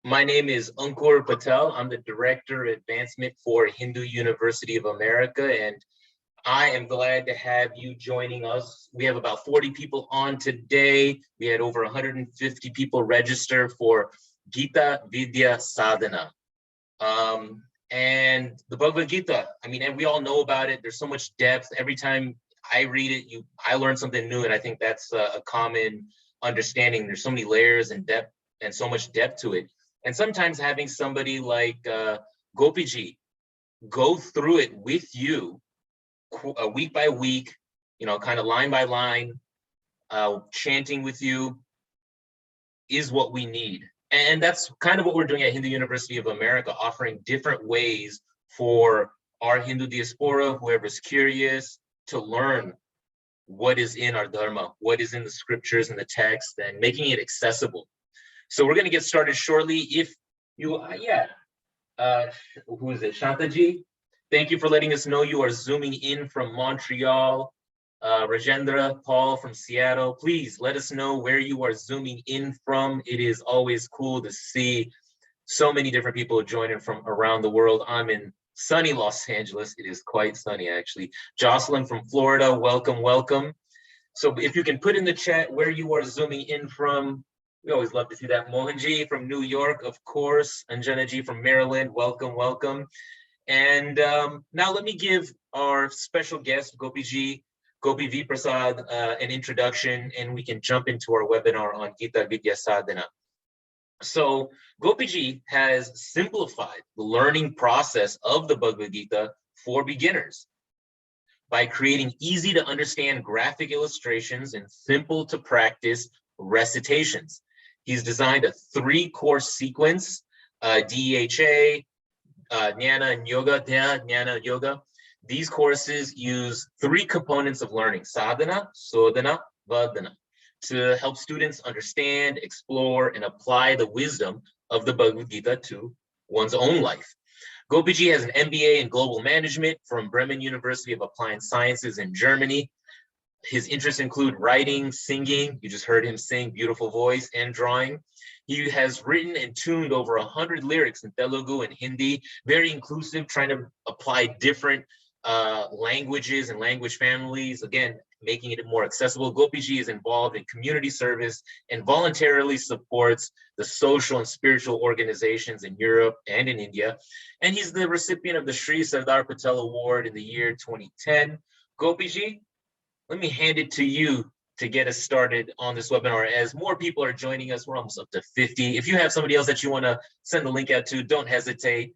My name is Ankur Patel. I'm the Director of Advancement for Hindu University of America, and I am glad to have you joining us. We have about 40 people on today. We had over 150 people register for Gita Vidya Sadhana. And the Bhagavad Gita, I mean, and we all know about it. There's so much depth. Every time I read it, I learn something new, and I think that's a common understanding. There's so many layers and depth and so much depth to it. And sometimes having somebody like Gopiji go through it with you week by week, kind of line by line, chanting with you is what we need. And that's kind of what we're doing at Hindu University of America, offering different ways for our Hindu diaspora, whoever's curious, to learn what is in our dharma, what is in the scriptures and the text, and making it accessible. So we're going to get started shortly. If you, who is it? Shantaji, thank you for letting us know you are zooming in from Montreal. Rajendra, Paul from Seattle, please let us know where you are zooming in from. It is always cool to see so many different people joining from around the world. I'm in sunny Los Angeles. It is quite sunny, actually. Jocelyn from Florida, welcome, welcome. So if you can put in the chat where you are zooming in from, we always love to see that. Mohanji from New York, of course. Anjanaji from Maryland, welcome, welcome. And now let me give our special guest, Gopi V. Prasad, an introduction, and we can jump into our webinar on Gita Vidya Sadhana. So Gopiji has simplified the learning process of the Bhagavad Gita for beginners by creating easy to understand graphic illustrations and simple to practice recitations. He's designed a 3-course sequence, DEHA, Jnana and Yoga, Deha, Jnana, Yoga. These courses use 3 components of learning, sadhana, sodhana, vadana, to help students understand, explore, and apply the wisdom of the Bhagavad Gita to one's own life. Gopiji has an MBA in global management from Bremen University of Applied Sciences in Germany. His interests include writing, singing, you just heard him sing, beautiful voice, and drawing. He has written and tuned over 100 lyrics in Telugu and Hindi, very inclusive, trying to apply different languages and language families, again, making it more accessible. Gopiji is involved in community service and voluntarily supports the social and spiritual organizations in Europe and in India. And he's the recipient of the Sri Sardar Patel Award in the year 2010. Gopiji, let me hand it to you to get us started on this webinar. As more people are joining us, we're almost up to 50. If you have somebody else that you want to send the link out to, don't hesitate.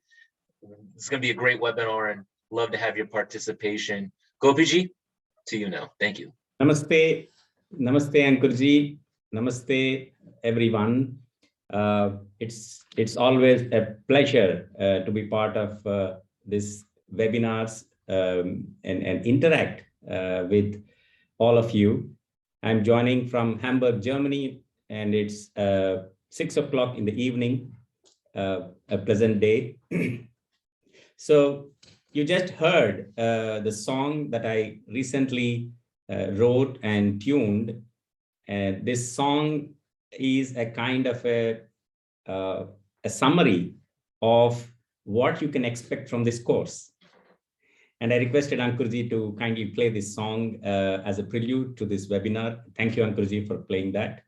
It's going to be a great webinar and love to have your participation. Gopiji, to you now. Thank you. Namaste. Namaste, Ankurji. Namaste, everyone. It's always a pleasure to be part of this webinars and interact with all of you. I'm joining from Hamburg, Germany, and it's 6 o'clock in the evening, a pleasant day. So you just heard the song that I recently wrote and tuned. This song is a kind of a summary of what you can expect from this course. And I requested Ankurji to kindly play this song as a prelude to this webinar. Thank you, Ankurji, for playing that.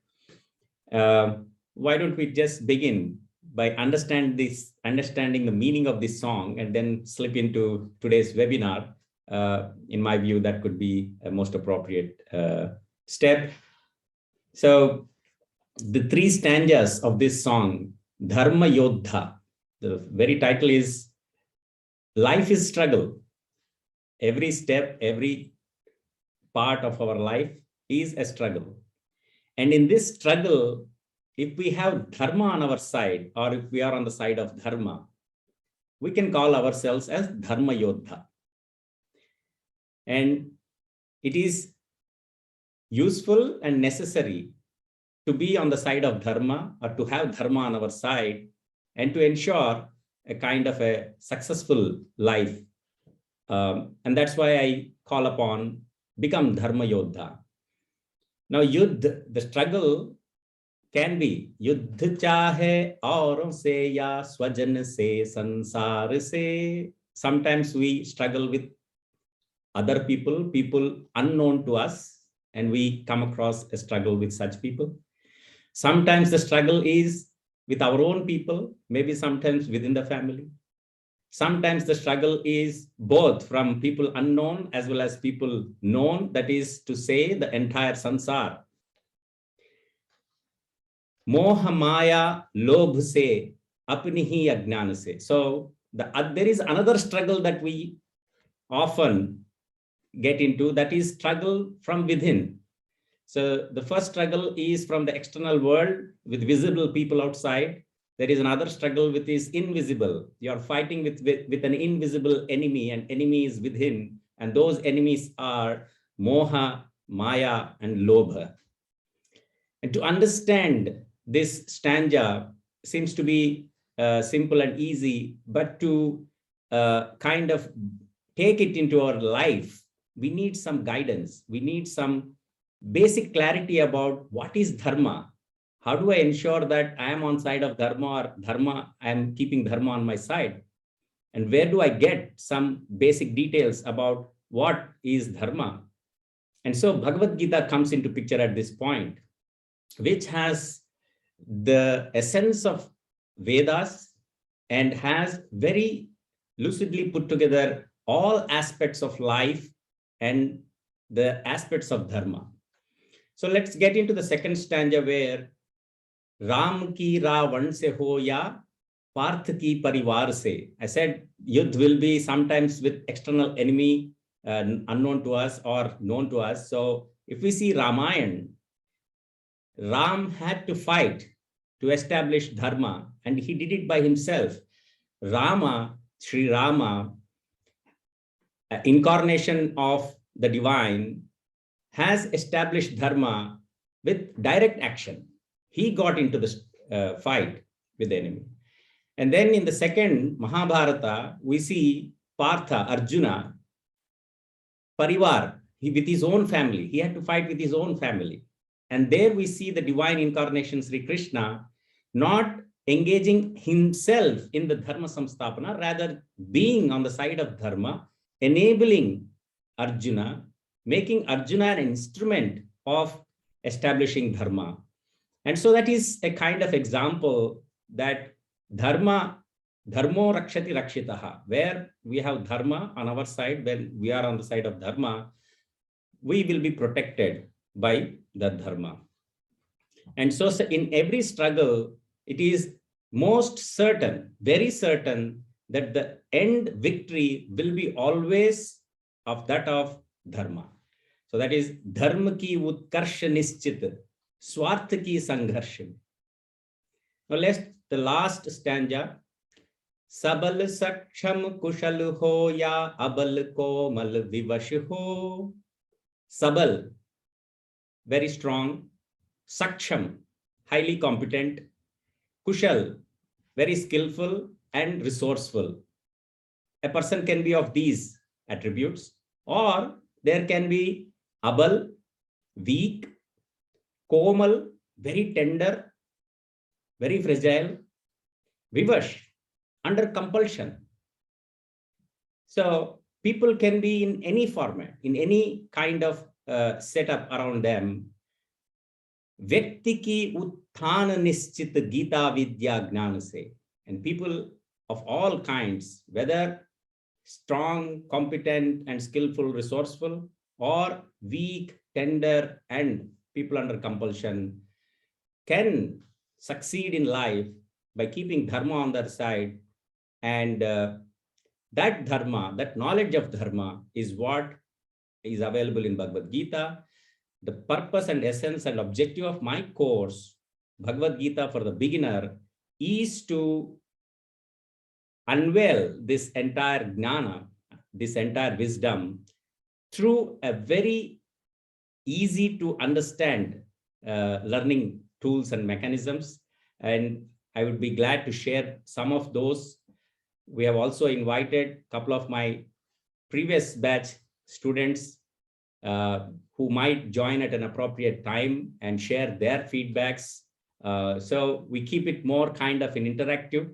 Why don't we just begin by understanding the meaning of this song and then slip into today's webinar. In my view, that could be a most appropriate step. So the 3 stanzas of this song, Dharma Yodha, the very title is Life is Struggle. Every step, every part of our life is a struggle. And in this struggle, if we have dharma on our side, or if we are on the side of dharma, we can call ourselves as Dharma Yodha. And it is useful and necessary to be on the side of dharma, or to have dharma on our side, and to ensure a kind of a successful life. And that's why I call upon become Dharma Yodha. Now, Yudh, the struggle, can be युद्ध चाहे औरों से या स्वजन से संसार से. Sometimes we struggle with other people, people unknown to us, and we come across a struggle with such people. Sometimes the struggle is with our own people, maybe sometimes within the family. Sometimes the struggle is both from people unknown as well as people known, that is to say the entire sansar. Moha Maya Lobh se apni hi ajnana se. So there is another struggle that we often get into, that is struggle from within. So the first struggle is from the external world with visible people outside. There is another struggle which is invisible. You are fighting with an invisible enemy, and enemy is within, and those enemies are Moha, Maya, and Lobha. And to understand this stanza seems to be simple and easy, but to kind of take it into our life, we need some guidance. We need some basic clarity about what is dharma. How do I ensure that I am on side of dharma, or dharma, I am keeping dharma on my side? And where do I get some basic details about what is dharma? And so Bhagavad Gita comes into picture at this point, which has the essence of Vedas and has very lucidly put together all aspects of life and the aspects of dharma. So let's get into the second stanza, where Ram ki Ravan se ho ya Parth ki parivar se. I said yudh will be sometimes with external enemy unknown to us or known to us. So if we see Ramayana, Ram had to fight to establish dharma, and he did it by himself. Rama, Sri Rama, incarnation of the divine, has established dharma with direct action. He got into the fight with the enemy. And then in the second Mahabharata, we see Partha, Arjuna, Parivar, with his own family. He had to fight with his own family. And there we see the divine incarnation, Sri Krishna, not engaging himself in the dharma samstapana, rather being on the side of dharma, enabling Arjuna, making Arjuna an instrument of establishing dharma. And so that is a kind of example that dharma, dharmo rakshati rakshitaha, where we have dharma on our side, when we are on the side of dharma, we will be protected by the dharma. And so in every struggle, it is most certain, very certain, that the end victory will be always of that of dharma. So that is dharma ki utkarsha nischit, swartha ki sangharsha. Now let's the last stanza. Sabal saksham kushal ho ya abal ko mal vivash ho. Sabal, very strong. Saksham, highly competent. Kushal, very skillful and resourceful. A person can be of these attributes, or there can be abal, weak, komal, very tender, very fragile, vivash, under compulsion. So people can be in any format, in any kind of setup around them. Vyakti ki utthana nischit Gita vidya gnana se. And people of all kinds, whether strong, competent, and skillful, resourceful, or weak, tender, and people under compulsion, can succeed in life by keeping dharma on their side. And that dharma, that knowledge of dharma, is what is available in Bhagavad Gita. The purpose and essence and objective of my course, Bhagavad Gita for the beginner, is to unveil this entire jnana, this entire wisdom, through a very easy to understand learning tools and mechanisms. And I would be glad to share some of those. We have also invited a couple of my previous batch students who might join at an appropriate time and share their feedbacks So we keep it more kind of an interactive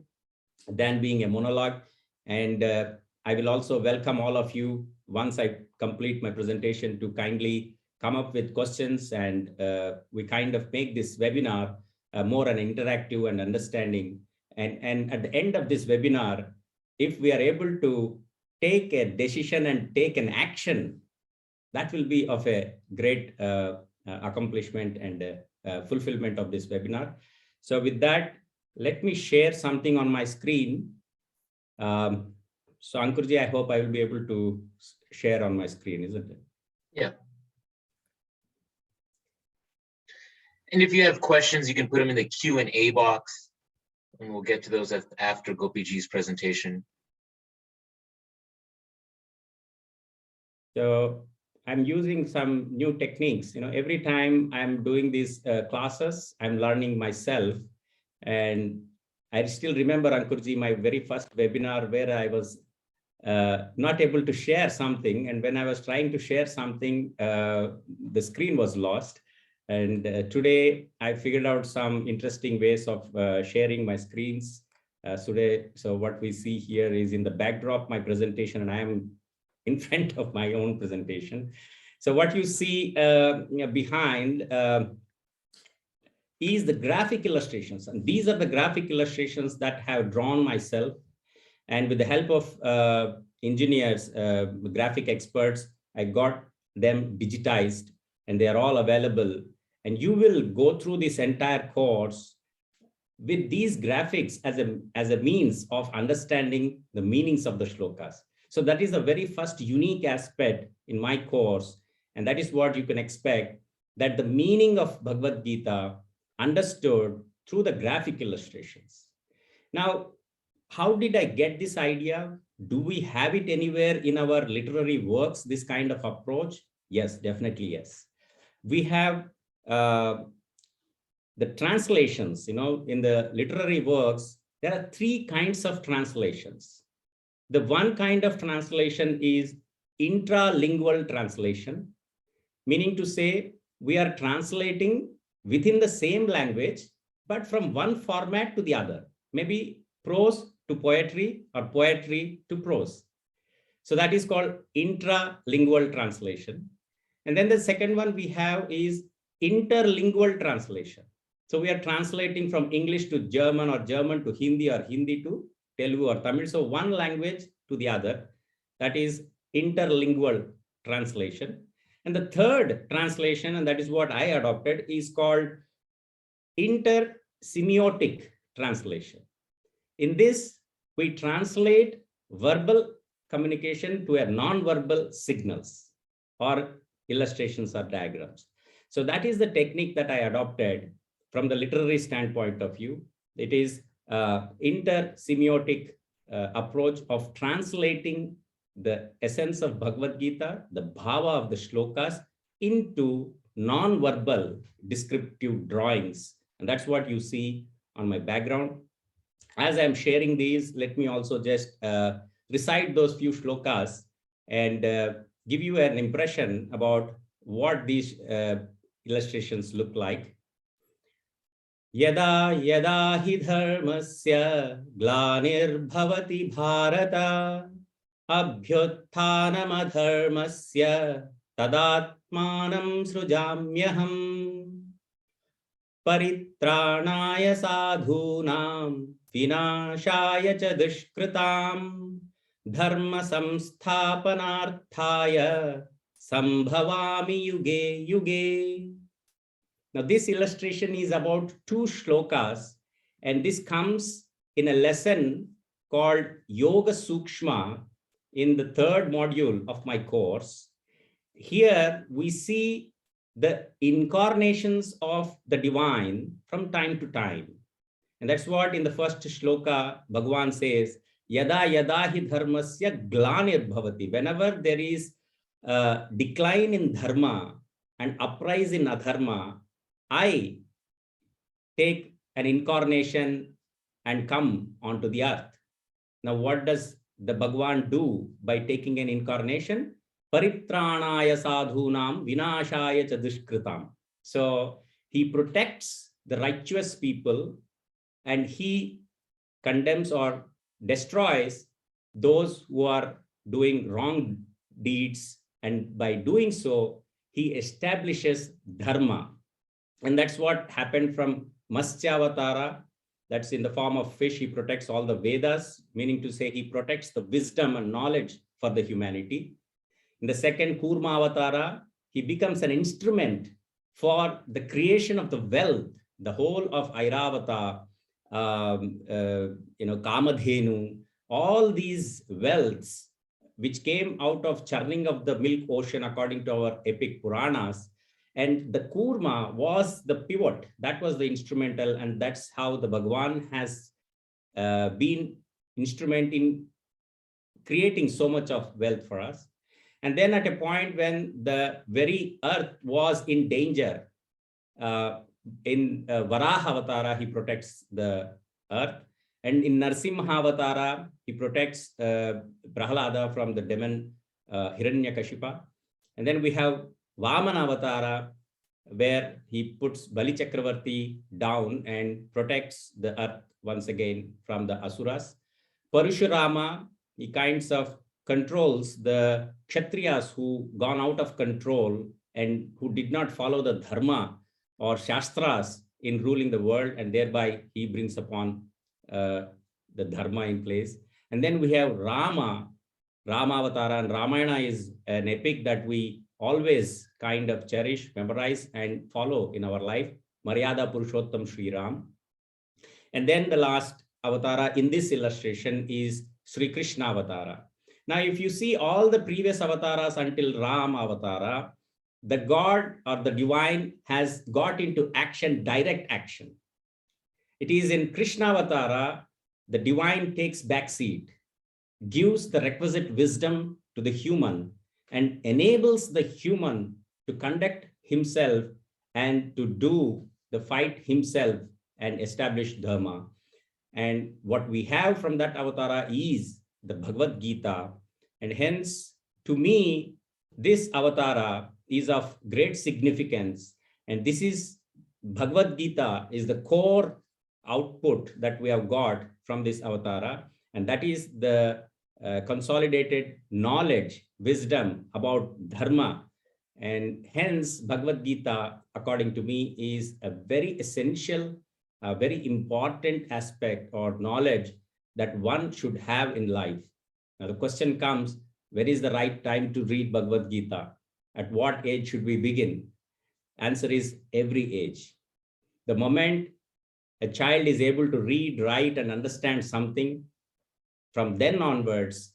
than being a monologue. And I will also welcome all of you once I complete my presentation to kindly come up with questions, and we kind of make this webinar more an interactive and understanding. And at the end of this webinar, if we are able to take a decision and take an action, that will be of a great accomplishment and fulfillment of this webinar. So with that, let me share something on my screen. So Ankurji, I hope I will be able to share on my screen, isn't it? Yeah. And if you have questions, you can put them in the Q&A box, and we'll get to those after Gopiji presentation. So I'm using some new techniques. You know, every time I'm doing these classes, I'm learning myself. And I still remember, Ankurji, my very first webinar where I was not able to share something. And when I was trying to share something, the screen was lost. And today I figured out some interesting ways of sharing my screens today. So what we see here is in the backdrop, my presentation, and I am in front of my own presentation. So what you see behind is the graphic illustrations. And these are the graphic illustrations that I have drawn myself. And with the help of engineers, graphic experts, I got them digitized, and they are all available. And you will go through this entire course with these graphics as a means of understanding the meanings of the shlokas. So that is the very first unique aspect in my course. And that is what you can expect, that the meaning of Bhagavad Gita understood through the graphic illustrations. Now, how did I get this idea? Do we have it anywhere in our literary works, this kind of approach? Yes, definitely yes. We have the translations, you know, in the literary works, there are three kinds of translations. The one kind of translation is intralingual translation, meaning to say we are translating within the same language, but from one format to the other, maybe prose to poetry or poetry to prose. So that is called intralingual translation. And then the second one we have is interlingual translation. So we are translating from English to German, or German to Hindi, or Hindi to Telugu or Tamil. So one language to the other, that is interlingual translation. And the third translation, and that is what I adopted, is called intersemiotic translation. In this, we translate verbal communication to a non-verbal signals or illustrations or diagrams. So that is the technique that I adopted from the literary standpoint of view. It is intersemiotic approach of translating the essence of Bhagavad Gita, the bhava of the shlokas, into non-verbal descriptive drawings. And that's what you see on my background. As I'm sharing these, let me also just recite those few shlokas and give you an impression about what these illustrations look like. Yada yada hi dharmasya glanir bharata abhyuthanam adharmasya tadatmanam srujamyaham paritranaya sadhunam vinashaya cha dushkritam dharma samsthapanarthaya sambhavami yuge yuge. Now, this illustration is about 2 shlokas, and this comes in a lesson called Yoga Sukshma in the 3rd module of my course. Here we see the incarnations of the divine from time to time. And that's what in the first shloka, Bhagavan says, Yada yada hi dharmasya glanir bhavati. Whenever there is a decline in dharma and uprise in adharma, I take an incarnation and come onto the earth. Now, what does the Bhagavan do by taking an incarnation? Paritranaya sadhunam vinashaya cha dushkritam. So he protects the righteous people, and he condemns or destroys those who are doing wrong deeds. And by doing so, he establishes dharma. And that's what happened from Matsyavatara. That's in the form of fish. He protects all the Vedas, meaning to say he protects the wisdom and knowledge for the humanity. In the second Kurma Avatara, he becomes an instrument for the creation of the wealth, the whole of Airavata, Kamadhenu, all these wealths which came out of churning of the milk ocean according to our epic Puranas. And the Kurma was the pivot, that was the instrumental, and that's how the Bhagavan has been instrument in creating so much of wealth for us. And then at a point when the very earth was in danger, in Varaha Avatara, he protects the earth. And in Narsimha Avatara, he protects Prahlada from the demon Hiranyakashipa. And then we have Vamana Avatara, where he puts Bali Chakravarti down and protects the earth once again from the Asuras. Parashurama, he kinds of controls the Kshatriyas who gone out of control and who did not follow the Dharma or Shastras in ruling the world, and thereby he brings upon the Dharma in place. And then we have Rama Avatara, and Ramayana is an epic that we always kind of cherish, memorize, and follow in our life. Maryada Purushottam Sri Ram. And then the last avatara in this illustration is Sri Krishna Avatara. Now, if you see all the previous avatars until Ram Avatara, the God or the divine has got into action, direct action. It is in Krishna Avatara, the divine takes backseat, gives the requisite wisdom to the human, and enables the human to conduct himself and to do the fight himself and establish dharma. And what we have from that avatara is the Bhagavad Gita. And hence, to me, this avatara is of great significance. And this is Bhagavad Gita is the core output that we have got from this avatara. And that is the consolidated knowledge, wisdom about dharma. And hence, Bhagavad Gita, according to me, is a very essential, a very important aspect or knowledge that one should have in life. Now, the question comes, when is the right time to read Bhagavad Gita? At what age should we begin? Answer is every age. The moment a child is able to read, write, and understand something, from then onwards,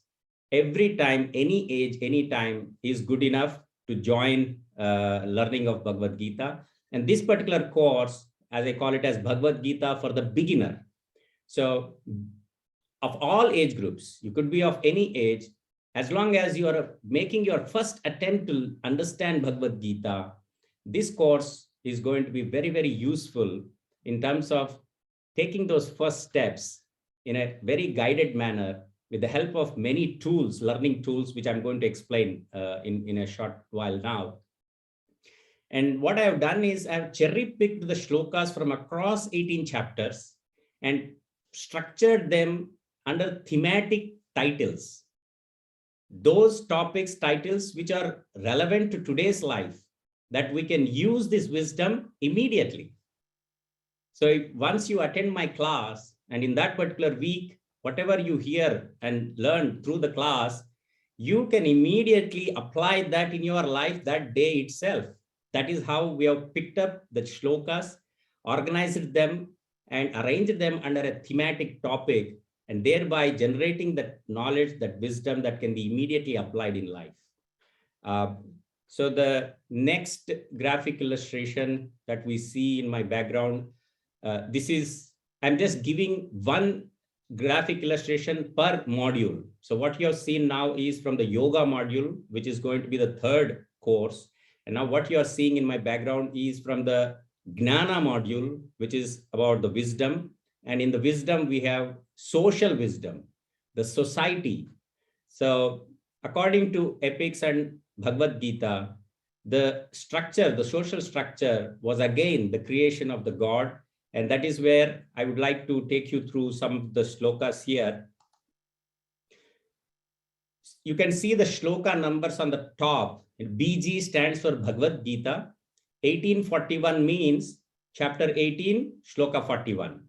every time, any age, any time is good enough to join learning of Bhagavad Gita. And this particular course, as I call it as Bhagavad Gita for the beginner. So of all age groups, you could be of any age, as long as you are making your first attempt to understand Bhagavad Gita, this course is going to be very, very useful in terms of taking those first steps in a very guided manner with the help of many tools, learning tools, which I'm going to explain in a short while now. And what I have done is I've cherry-picked the shlokas from across 18 chapters and structured them under thematic titles. Those topics, titles, which are relevant to today's life, that we can use this wisdom immediately. So if once you attend my class, and in that particular week, whatever you hear and learn through the class, you can immediately apply that in your life that day itself. That is how we have picked up the shlokas, organized them, and arranged them under a thematic topic, and thereby generating that knowledge, that wisdom that can be immediately applied in life. So the next graphic illustration that we see in my background, I'm just giving one graphic illustration per module. So what you have seen now is from the yoga module, which is going to be the third course. And now what you are seeing in my background is from the Gnana module, which is about the wisdom. And in the wisdom, we have social wisdom, the society. So according to epics and Bhagavad Gita, the structure, the social structure was again the creation of the God. And that is where I would like to take you through some of the shlokas here. You can see the shloka numbers on the top. BG stands for Bhagavad Gita. 1841 means chapter 18, shloka 41.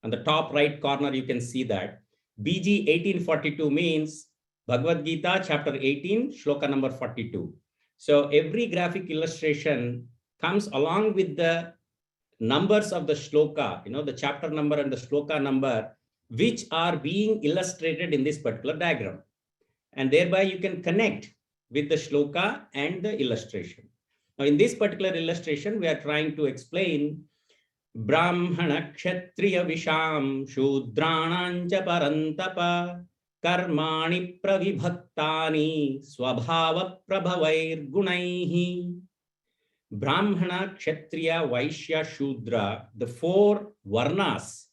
On the top right corner, you can see that. BG 1842 means Bhagavad Gita, chapter 18, shloka number 42. So every graphic illustration comes along with the numbers of the shloka, the chapter number and the shloka number, which are being illustrated in this particular diagram. And thereby you can connect with the shloka and the illustration. Now, in this particular illustration, we are trying to explain Brahmana Kshatriya Visham Shudrananja Parantapa Karmani Pravibhaktani Swabhava Prabhavair Gunaihi. Brahmana, Kshatriya, Vaishya, Shudra, the four varnas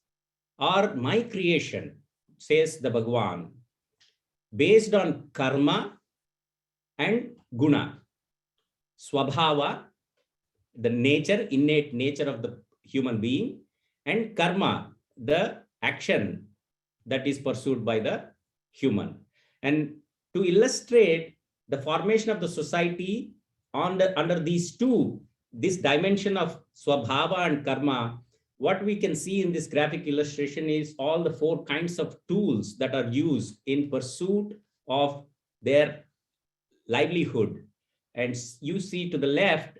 are my creation, says the Bhagavan, based on karma and guna. Swabhava, the nature, innate nature of the human being, and karma, the action that is pursued by the human. And to illustrate the formation of the society under these two, this dimension of swabhava and karma, what we can see in this graphic illustration is all the four kinds of tools that are used in pursuit of their livelihood. And you see to the left,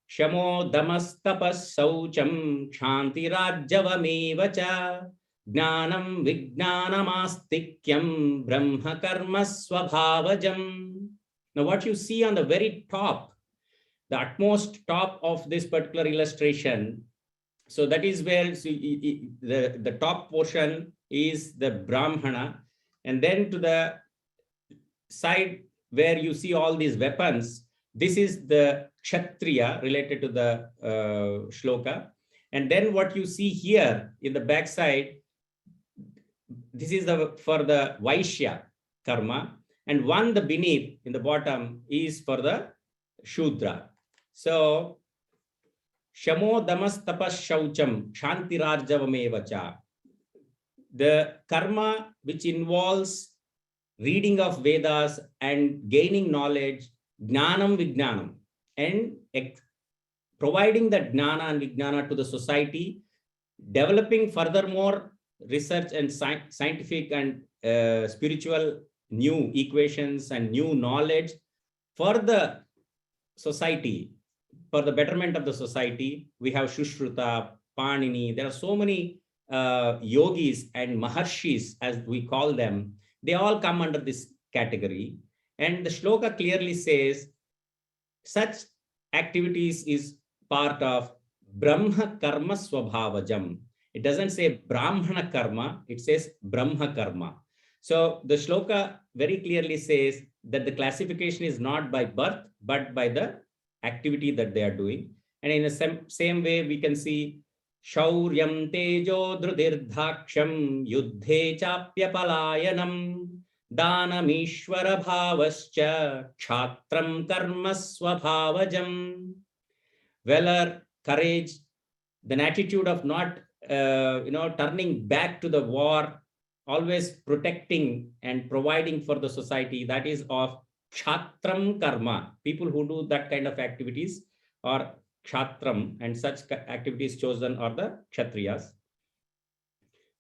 Shamo damas tapas saucham shanti rajyavamevacha jnanam vijnanamastikyam brahma karma swabhavajam. Now what you see on the very top, the utmost top of this particular illustration, so that is where the top portion is the Brahmana, and then to the side where you see all these weapons, this is the Kshatriya related to the shloka. And then what you see here in the backside, this is for the Vaishya karma, and one the beneath in the bottom is for the Shudra. So Shamo damas tapas shaucham shanti rajyavamevacha. The karma which involves reading of Vedas and gaining knowledge, jnanam vijnanam, and providing that jnana and vijnana to the society, developing furthermore research and scientific and spiritual new equations and new knowledge for the society, for the betterment of the society. We have Shushruta, Panini, there are so many yogis and maharshis, as we call them. They all come under this category. And the shloka clearly says such activities is part of Brahma Karma Swabhavajam. It doesn't say Brahmana Karma, it says Brahma Karma. So the shloka very clearly says that the classification is not by birth, but by the activity that they are doing. And in the same way, we can see Shauryam Tejo Dhrudirdhaksham Yuddhe Chapya Palayanam Danamishwara Bhavascha Kshatram Karma Swabhavajam. Valor, courage, an attitude of not turning back to the war, always protecting and providing for the society, that is of Kshatram Karma. People who do that kind of activities are Kshatram, and such activities chosen are the Kshatriyas.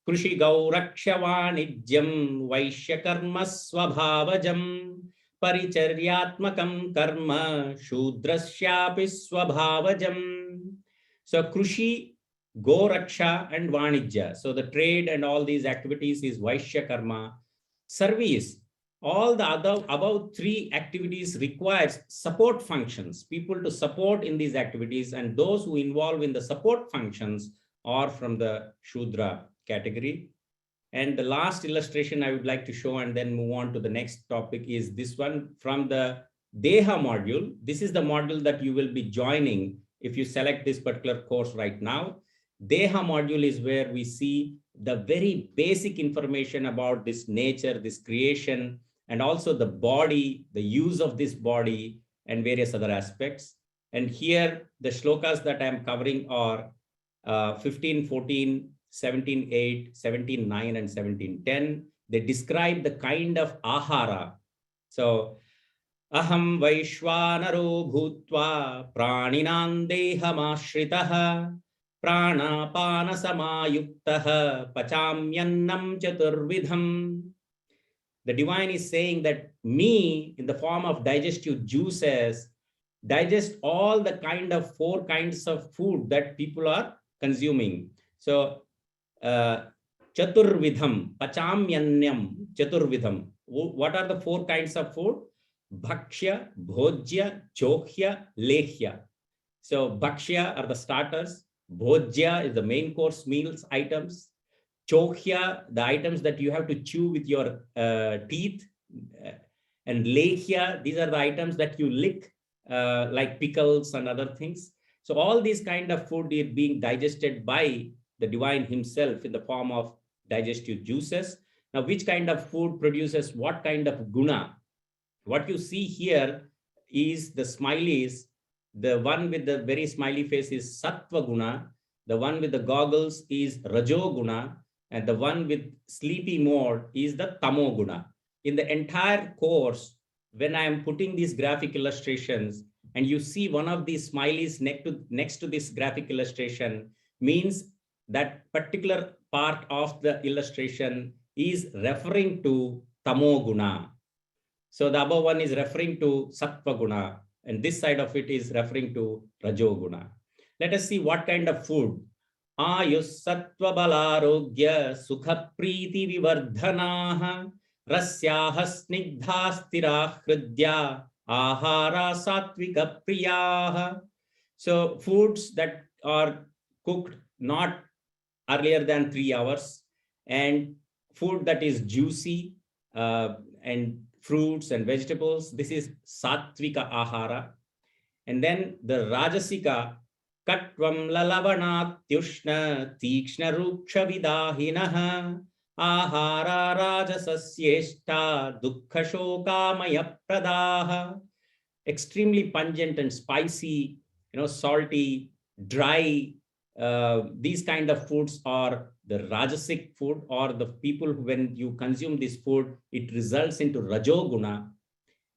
Krushi Gauraksha Vanijyam Vaishya Karma Swabhavajam Paricharyatmakam Karma Shudrasyapi Swabhavajam. So Krushi, Goraksha and Vanijya. So the trade and all these activities is Vaishya Karma. Service, all the other above three activities requires support functions, people to support in these activities, and those who involve in the support functions are from the Shudra category. And the last illustration I would like to show and then move on to the next topic is this one from the Deha module. This is the module that you will be joining if you select this particular course right now. Deha module is where we see the very basic information about this nature, this creation, and also the body, the use of this body, and various other aspects. And here, the shlokas that I am covering are 15, 14, 17, 8, 17, 9, and 17, 10. They describe the kind of ahara. So, aham vaishwanaro bhutva praninam dehamashritah pranapana samayuktah pachamyannam chaturvidham. The divine is saying that me, in the form of digestive juices, digest all the kind of 4 kinds of food that people are consuming. So, chaturvidham, pachamyanyam, chaturvidham. What are the 4 kinds of food? Bhakshya, bhojya, chokhya, lehya. So, bhakshya are the starters. Bhojya is the main course meals items. Chokhya, the items that you have to chew with your teeth. And lehya, these are the items that you lick, like pickles and other things. So all these kind of food is being digested by the divine himself in the form of digestive juices. Now, which kind of food produces what kind of guna? What you see here is the smileys. The one with the very smiley face is sattva guna. The one with the goggles is rajo guna. And the one with sleepy mode is the tamo guna. In the entire course, when I am putting these graphic illustrations, and you see one of these smileys next to this graphic illustration, means that particular part of the illustration is referring to tamo guna. So the above one is referring to sattva guna, and this side of it is referring to rajo guna. Let us see what kind of food. Ayus sattva balarogya sukha priti vivardhanaha rasyaha snigdha stira hridya ahara satvika priyaha. So foods that are cooked not earlier than 3 hours, and food that is juicy, and fruits and vegetables. This is satvika ahara. And then the rajasika, katvam lalavanat tyushna tikshna ruksha vidahinaha ahara rajasasyeshta dukkha shokamaya pradaha. Extremely pungent and spicy, salty, dry. These kind of foods are the rajasic food, or the people when you consume this food, it results into rajoguna.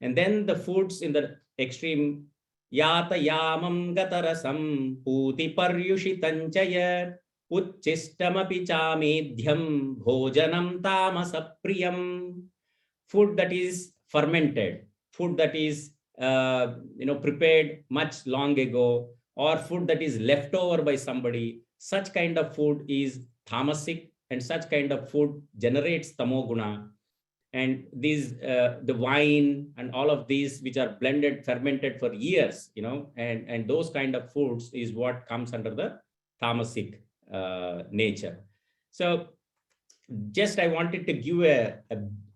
And then the foods in the extreme, yata yamam gatarasam puti paryushitanchayat uchchistamapi chamedhyam bhojanam tamasapriyam. Food that is fermented, food that is prepared much long ago, or food that is left over by somebody. Such kind of food is tamasic, and such kind of food generates tamoguna. And these, the wine and all of these, which are blended, fermented for years, and those kind of foods is what comes under the tamasic nature. So just I wanted to give a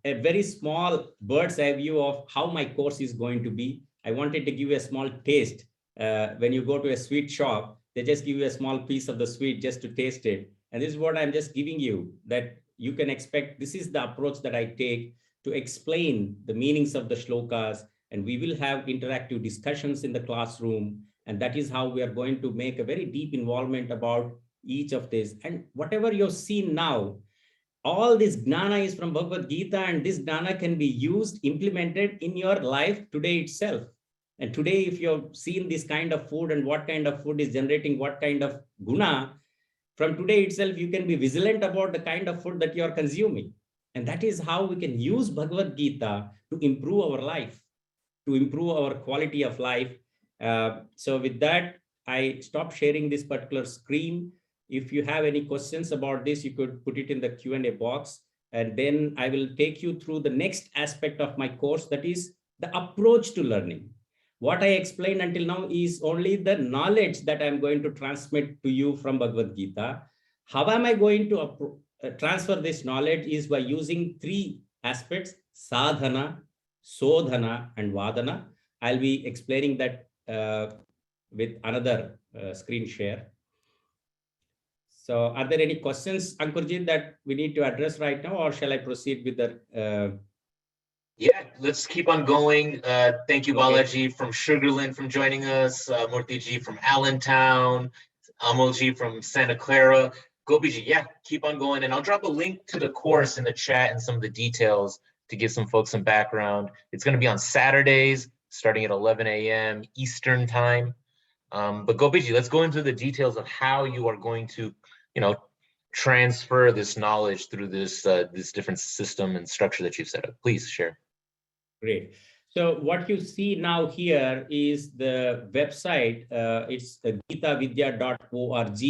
very small bird's eye view of how my course is going to be. I wanted to give you a small taste. When you go to a sweet shop, they just give you a small piece of the sweet just to taste it. And this is what I'm just giving you, that you can expect. This is the approach that I take to explain the meanings of the shlokas. And we will have interactive discussions in the classroom. And that is how we are going to make a very deep involvement about each of this. And whatever you've seen now, all this gnana is from Bhagavad Gita, and this gnana can be used, implemented in your life today itself. And today, if you've seen this kind of food and what kind of food is generating what kind of guna, from today itself, you can be vigilant about the kind of food that you are consuming. And that is how we can use Bhagavad Gita to improve our life, to improve our quality of life. So with that, I stop sharing this particular screen. If you have any questions about this, you could put it in the Q&A box. And then I will take you through the next aspect of my course, that is the approach to learning. What I explained until now is only the knowledge that I'm going to transmit to you from Bhagavad Gita. How am I going to transfer this knowledge is by using 3 aspects: sadhana, sodhana, and vadana. I'll be explaining that with another screen share. So are there any questions, Ankurji, that we need to address right now, or shall I proceed with the Yeah, let's keep on going. Thank you, Okay. Balaji from Sugarland from joining us, Murthy from Allentown, Amalji from Santa Clara. Gopiji, yeah, keep on going. And I'll drop a link to the course in the chat and some of the details to give some folks some background. It's going to be on Saturdays, starting at 11 a.m. Eastern time. But Gopiji, let's go into the details of how you are going to, you know, transfer this knowledge through this different system and structure that you've set up. Please share. Great. So what you see now here is the website. It's gitavidya.org,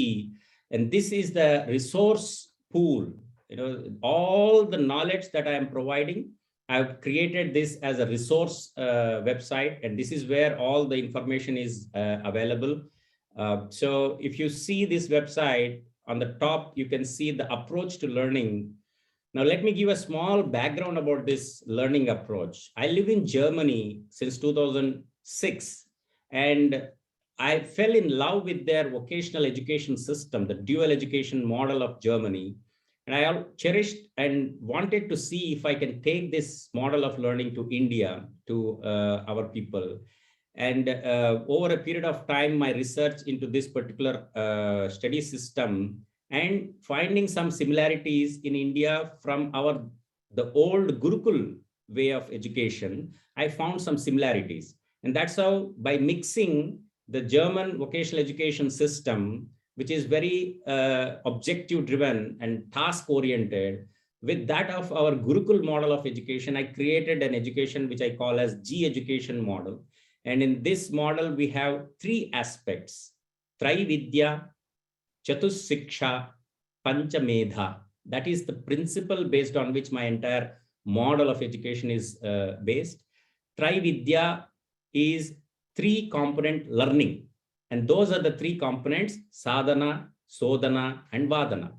and this is the resource pool. You know, all the knowledge that I am providing, I've created this as a resource website, and this is where all the information is available. So if you see this website on the top, you can see the approach to learning. Now, let me give a small background about this learning approach. I live in Germany since 2006, and I fell in love with their vocational education system, the dual education model of Germany. And I cherished and wanted to see if I can take this model of learning to India, to our people. And over a period of time, my research into this particular study system and finding some similarities in India from the old Gurukul way of education, I found some similarities. And that's how, by mixing the German vocational education system, which is very objective driven and task oriented, with that of our Gurukul model of education, I created an education which I call as G education model. And in this model, we have three aspects: Trividya, Chatussiksha, Panchamedha. That is the principle based on which my entire model of education is based. Trividya is three component learning. And those are the three components: sadhana, sodhana, and vadana.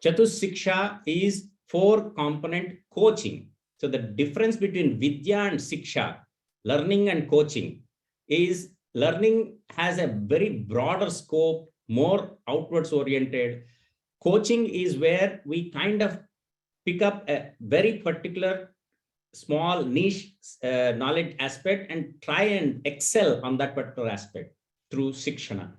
Chatussiksha is four component coaching. So the difference between Vidya and Siksha, learning and coaching, is learning has a very broader scope, more outwards oriented. Coaching is where we kind of pick up a very particular small niche knowledge aspect and try and excel on that particular aspect through Sikshana.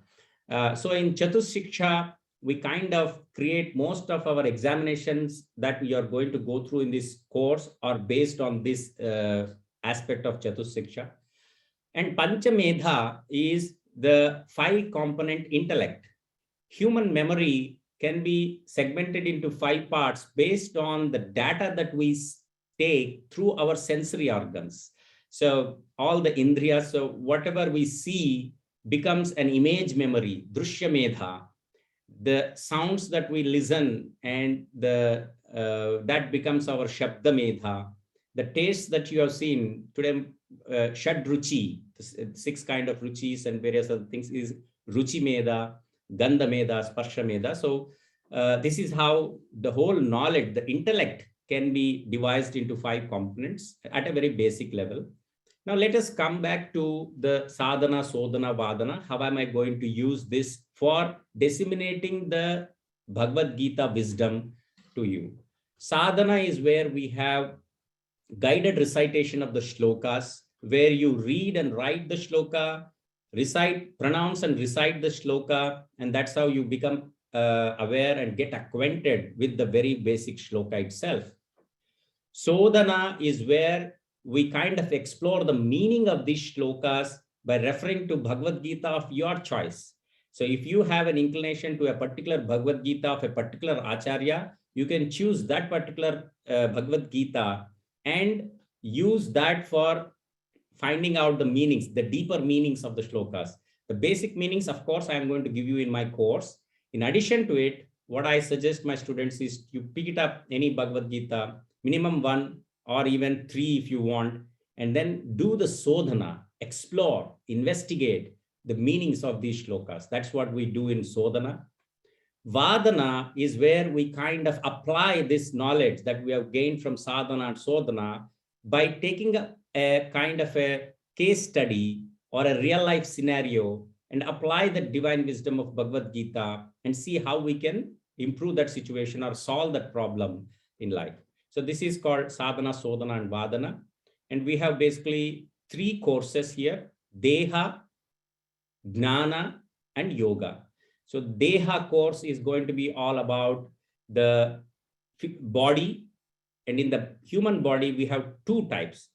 So in Chatussiksha, we kind of create most of our examinations that we are going to go through in this course are based on this aspect of Chatussiksha. And Panchamedha is the five component intellect. Human memory can be segmented into five parts based on the data that we take through our sensory organs. So all the indriyas, so whatever we see becomes an image memory, drushya medha. The sounds that we listen and that becomes our shabda medha. The tastes that you have seen today, shad ruchi, six kind of ruchis and various other things, is ruchi medha, gandha medha, sparsha medha. So this is how the whole knowledge, the intellect, can be devised into five components at a very basic level. Now let us come back to the sadhana, sodhana, vadana. How am I going to use this for disseminating the Bhagavad Gita wisdom to you? Sadhana is where we have guided recitation of the shlokas, where you read and write the shloka, recite, pronounce and recite the shloka, and that's how you become aware and get acquainted with the very basic shloka itself. Sodhana is where we kind of explore the meaning of these shlokas by referring to Bhagavad Gita of your choice. So if you have an inclination to a particular Bhagavad Gita of a particular Acharya, you can choose that particular Bhagavad Gita and use that for finding out the meanings, the deeper meanings of the shlokas. The basic meanings, of course, I am going to give you in my course. In addition to it, what I suggest my students is you pick it up any Bhagavad Gita, minimum one or even three if you want, and then do the sodhana, explore, investigate the meanings of these shlokas. That's what we do in sodhana. Vadana is where we kind of apply this knowledge that we have gained from sadhana and sodhana by taking a kind of a case study or a real life scenario and apply the divine wisdom of Bhagavad Gita and see how we can improve that situation or solve that problem in life. So this is called sadhana, sodhana, and vadana. And we have basically 3 courses here: Deha, Gnana, and Yoga. So Deha course is going to be all about the body. And in the human body, we have 2 types: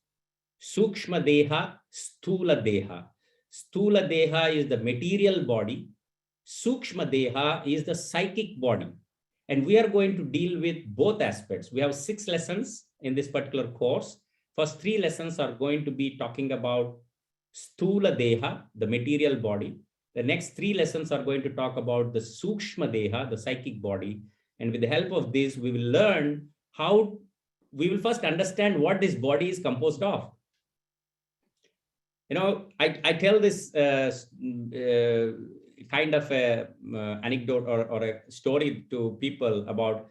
Sukshma Deha, Sthula Deha. Sthula Deha is the material body. Sukshma Deha is the psychic body. And we are going to deal with both aspects. We have 6 lessons in this particular course. First 3 lessons are going to be talking about Sthula Deha, the material body. The next 3 lessons are going to talk about the Sukshma Deha, the psychic body. And with the help of this, we will learn how we will first understand what this body is composed of. I tell this kind of a anecdote or a story to people about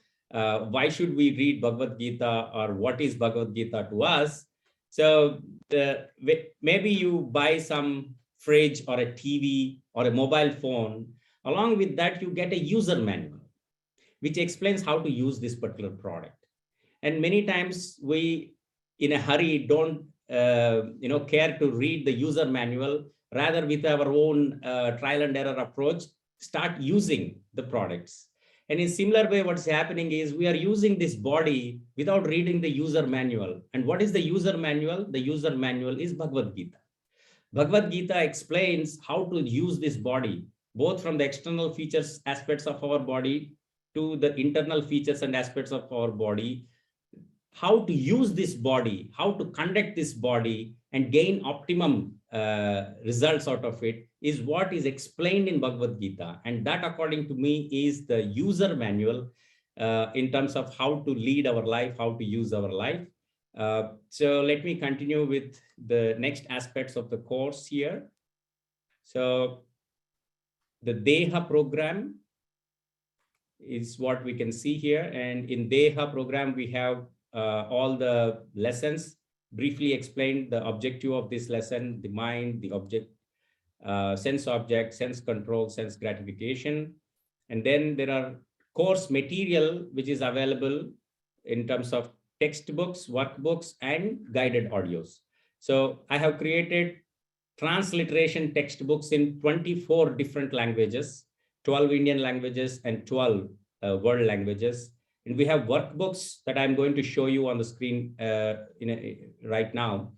why should we read Bhagavad Gita, or what is Bhagavad Gita to us. So maybe you buy some fridge or a TV or a mobile phone. Along with that, you get a user manual, which explains how to use this particular product. And many times we, in a hurry, don't care to read the user manual. Rather, with our own trial and error approach, start using the products. And in similar way, what's happening is we are using this body without reading the user manual. And what is the user manual? The user manual is Bhagavad Gita. Bhagavad Gita explains how to use this body, both from the external features, aspects of our body, to the internal features and aspects of our body, how to use this body, how to conduct this body and gain optimum results out of it, is what is explained in Bhagavad Gita. And that, according to me, is the user manual in terms of how to lead our life, how to use our life. So let me continue with the next aspects of the course here. So the Deha program is what we can see here. And in Deha program, we have all the lessons briefly explained. The objective of this lesson: the mind, the object, object, sense control, sense gratification. And then there are course material, which is available in terms of textbooks, workbooks, and guided audios. So I have created transliteration textbooks in 24 different languages, 12 Indian languages, and 12 world languages. And we have workbooks that I'm going to show you on the screen right now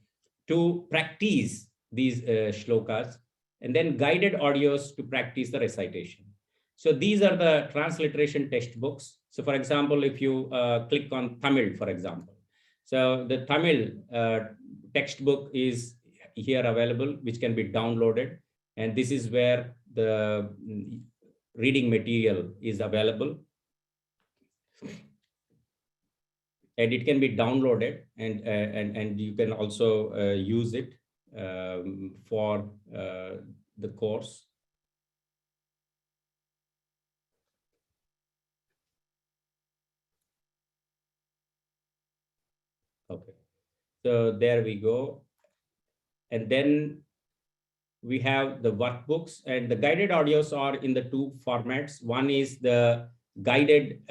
to practice these shlokas, and then guided audios to practice the recitation. So these are the transliteration textbooks. So for example, if you click on Tamil, for example, so the Tamil textbook is here available, which can be downloaded. And this is where the reading material is available. And it can be downloaded, and you can also use it for the course. Okay, so there we go. And then we have the workbooks, and the guided audios are in the 2 formats. One is the guided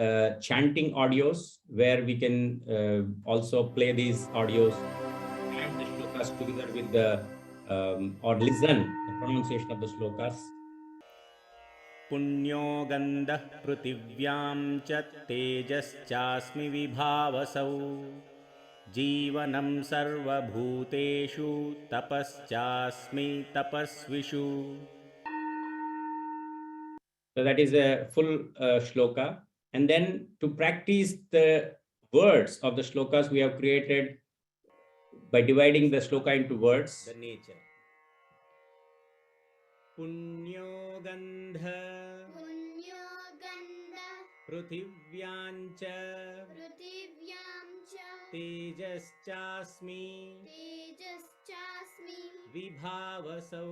chanting audios, where we can also play these audios and the shlokas together with the or listen the pronunciation of the shlokas. पुण्यो गन्धः पृथिव्यां च तेजश्चास्मि विभावसौ जीवनं सर्वभूतेषु तपश्चास्मि तपस्विषु. So that is a full shloka. And then to practice the words of the shlokas, we have created, by dividing the shloka into words, the nature. Punyo gandha पृथिव्यांच तेजश्चास्मि विभावसौ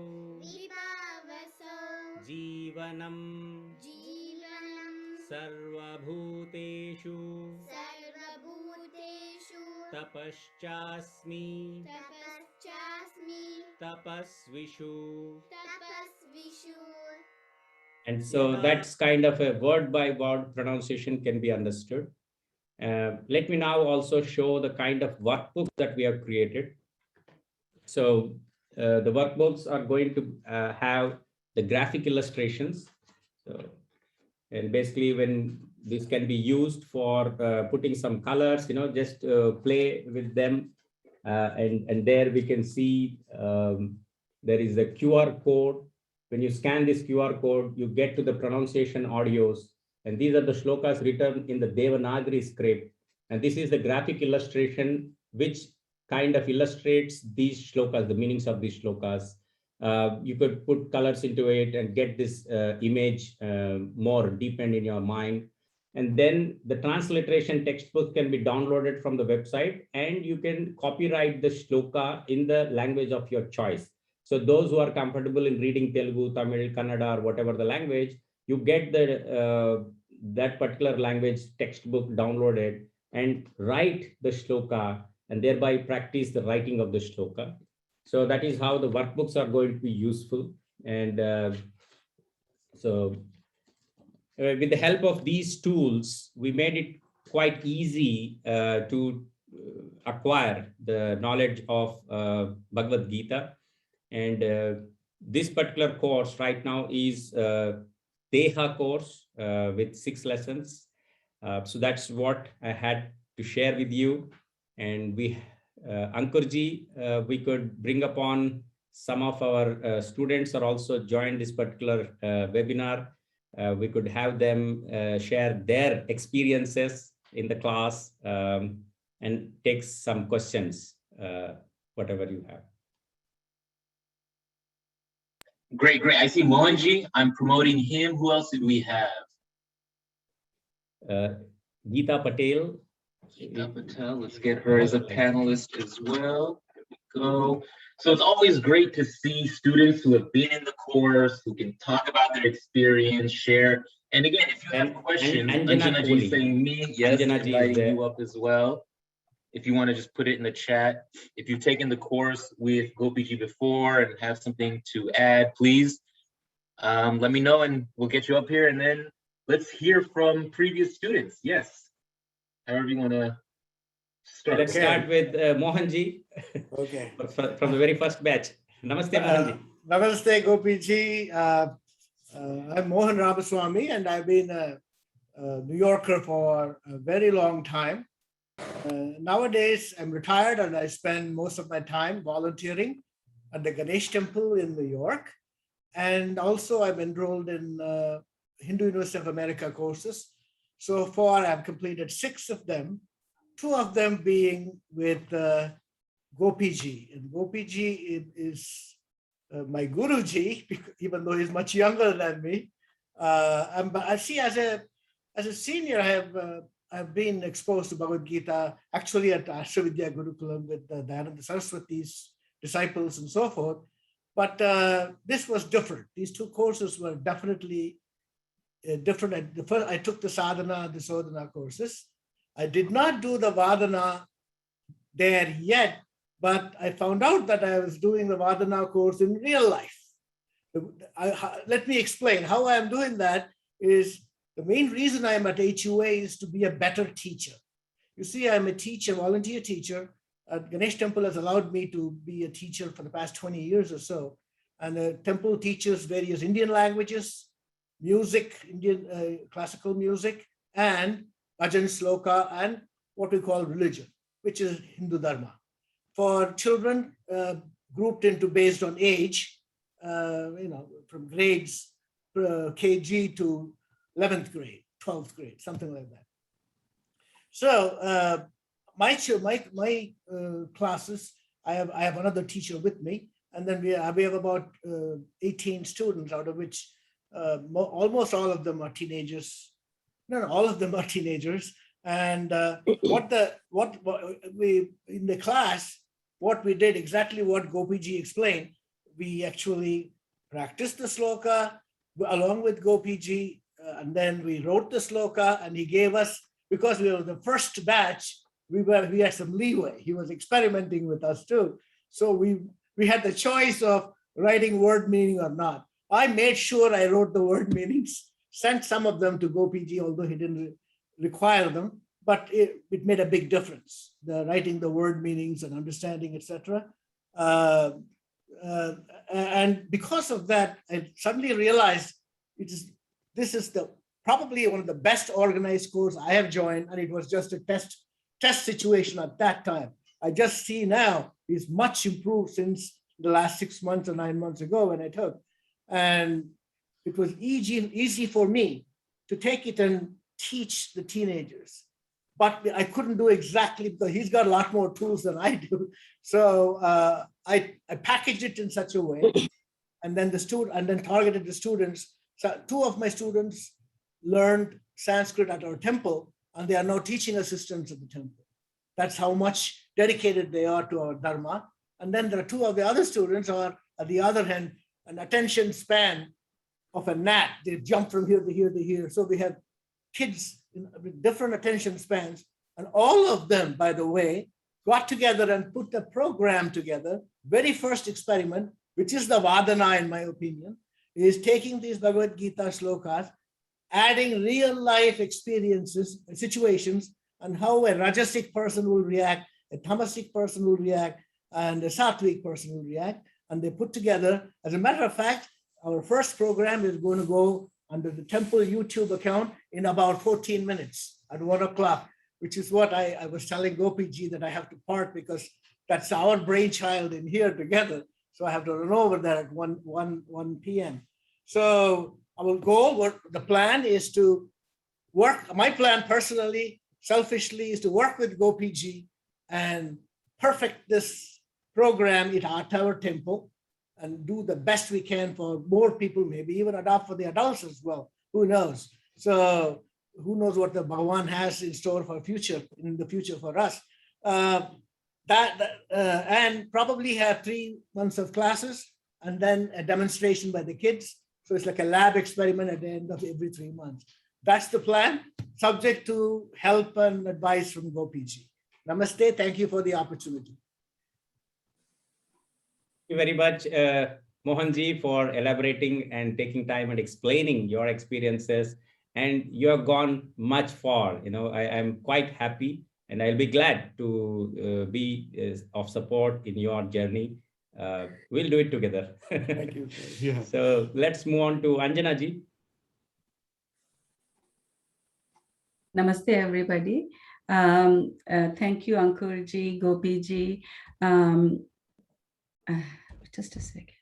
जीवनं सर्वभूतेषु तपश्चास्मि तपस्विषु. And so that's kind of a word by word pronunciation can be understood. Let me now also show the kind of workbooks that we have created. So the workbooks are going to have the graphic illustrations. So, and basically when this can be used for putting some colors, just play with them. And there we can see there is a QR code. When you scan this QR code, you get to the pronunciation audios. And these are the shlokas written in the Devanagari script. And this is the graphic illustration, which kind of illustrates these shlokas, the meanings of these shlokas. You could put colors into it and get this image more deepened in your mind. And then the transliteration textbook can be downloaded from the website, and you can copyright the shloka in the language of your choice. So those who are comfortable in reading Telugu, Tamil, Kannada, or whatever the language, you get that particular language textbook downloaded and write the shloka and thereby practice the writing of the shloka. So that is how the workbooks are going to be useful. And with the help of these tools, we made it quite easy to acquire the knowledge of Bhagavad Gita. And this particular course right now is Deha course with 6 lessons. So that's what I had to share with you. And we, Ankurji, we could bring upon some of our students are also joined this particular webinar. We could have them share their experiences in the class and take some questions, whatever you have. Great, great. I see Mohanji. I'm promoting him. Who else did we have? Geeta Patel. Geeta Patel. Let's get her as a panelist as well. There we go. So it's always great to see students who have been in the course, who can talk about their experience, share. And again, if you have questions, Anjana Ji is saying me, yes, inviting you up as well. If you want to just put it in the chat. If you've taken the course with Gopiji before and have something to add, please let me know and we'll get you up here. And then let's hear from previous students. Yes, however you want to start. Let's start with Mohanji. Okay. From the very first batch. Namaste, Mohanji. Namaste, Gopiji. I'm Mohan Ramaswamy, and I've been a New Yorker for a very long time. Nowadays, I'm retired and I spend most of my time volunteering at the Ganesh Temple in New York. And also I'm enrolled in Hindu University of America courses. So far, I've completed 6 of them, 2 of them being with Gopiji. And Gopiji is my Guruji, even though he's much younger than me. I see as a senior, I've been exposed to Bhagavad Gita, actually at Ashtavidya Gurukulam with Dayananda Saraswati's disciples and so forth. But this was different. These 2 courses were definitely different. The first, I took the sadhana, the sodhana courses. I did not do the vadana there yet, but I found out that I was doing the vadana course in real life. Let me explain how I am doing that. Is the main reason I am at HUA is to be a better teacher. You see, I'm a teacher, volunteer teacher. Ganesh Temple has allowed me to be a teacher for the past 20 years or so. And the temple teaches various Indian languages, music, Indian classical music, and bhajan, sloka, and what we call religion, which is Hindu Dharma. For children grouped into based on age, from grades KG to 11th grade, 12th grade, something like that. So my classes, I have another teacher with me, and then we have about 18 students, out of which almost all of them are teenagers. No, all of them are teenagers. And what we in the class, what we did exactly what Gopiji explained. We actually practiced the sloka along with Gopiji, and then we wrote the sloka, and he gave us, because we were the first batch, we had some leeway. He was experimenting with us too. So we had the choice of writing word meaning or not. I made sure I wrote the word meanings, sent some of them to Gopiji, although he didn't require them. but it made a big difference. The writing the word meanings and understanding, etc. And because of that, I suddenly realized this is probably one of the best organized course I have joined, and it was just a test situation at that time. I just see now is much improved since the last 6 months or 9 months ago when I took, and it was easy for me to take it and teach the teenagers. But I couldn't do exactly because he's got a lot more tools than I do. So I packaged it in such a way, and then targeted the students. So 2 of my students learned Sanskrit at our temple, and they are now teaching assistants at the temple. That's how much dedicated they are to our Dharma. And then there are 2 of the other students are, at the other hand, an attention span of a gnat. They jump from here to here to here. So we have kids with different attention spans. And all of them, by the way, got together and put a program together. Very first experiment, which is the Vadana, in my opinion, is taking these Bhagavad Gita slokas, adding real life experiences, situations, and how a Rajasic person will react, a Tamasic person will react, and a Sattvic person will react. And they put together, as a matter of fact, our first program is going to go under the temple YouTube account in about 14 minutes at 1 o'clock, which is what I was telling Gopiji that I have to part because that's our brainchild in here together. So I have to run over there at 1 p.m. So our goal, the plan is to work, my plan personally, selfishly, is to work with Gopiji and perfect this program at our temple and do the best we can for more people, maybe even adopt for the adults as well. Who knows? So who knows what the Bhagavan has in store for in the future for us. And probably have 3 months of classes and then a demonstration by the kids. So it's like a lab experiment at the end of every 3 months. That's the plan, subject to help and advice from Gopiji. Namaste. Thank you for the opportunity. Thank you very much, Mohanji, for elaborating and taking time and explaining your experiences. And you have gone much far. You know, I am quite happy, and I'll be glad to be of support in your journey. We'll do it together. Thank you. Yeah. So let's move on to Anjana ji. Namaste, everybody. Thank you, Ankurji, Gopiji. Just a second.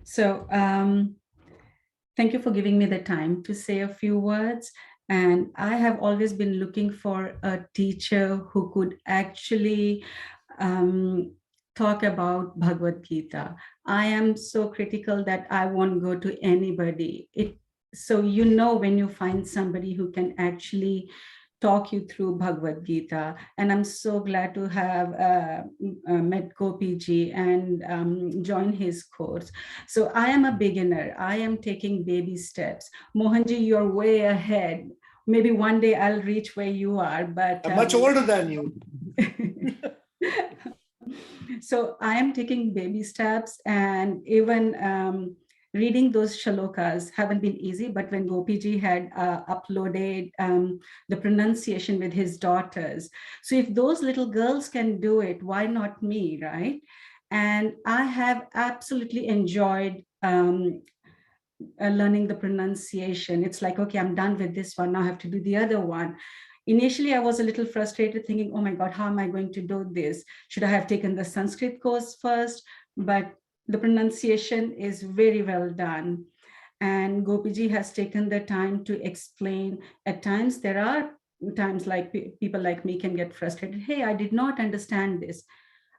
So thank you for giving me the time to say a few words. And I have always been looking for a teacher who could actually talk about Bhagavad Gita. I am so critical that I won't go to anybody. So you know when you find somebody who can actually talk you through Bhagavad Gita. And I'm so glad to have met Gopiji and joined his course. So I am a beginner. I am taking baby steps. Mohanji, you're way ahead. Maybe one day I'll reach where you are, but I'm much older than you. So I am taking baby steps, and even reading those shlokas haven't been easy, but when Gopiji had uploaded the pronunciation with his daughters. So if those little girls can do it, why not me, right? And I have absolutely enjoyed learning the pronunciation. It's like, okay, I'm done with this one. Now I have to do the other one. Initially, I was a little frustrated thinking, oh my God, how am I going to do this? Should I have taken the Sanskrit course first? But the pronunciation is very well done. And Gopiji has taken the time to explain. At times, there are times like people like me can get frustrated. Hey, I did not understand this.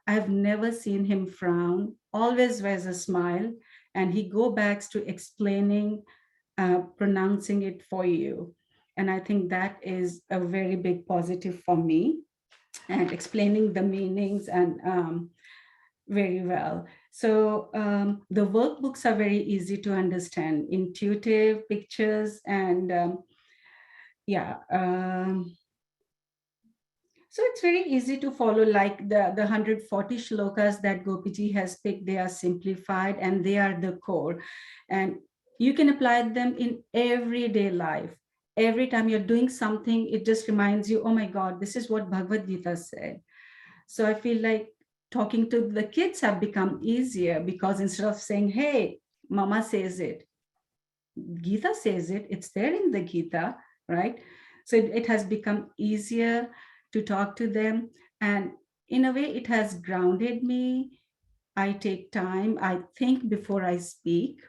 I have never seen him frown, always wears a smile, and he go back to explaining, pronouncing it for you. And I think that is a very big positive for me, and explaining the meanings and very well. So the workbooks are very easy to understand, intuitive pictures, and so it's very easy to follow, like the 140 shlokas that Gopiji has picked. They are simplified and they are the core. And you can apply them in everyday life. every time you're doing something, it just reminds you, oh my God, this is what Bhagavad Gita said. So I feel like talking to the kids have become easier, because instead of saying, hey, mama says it, Gita says it, it's there in the Gita, right? So it has become easier to talk to them. And in a way, it has grounded me. I take time, I think before I speak,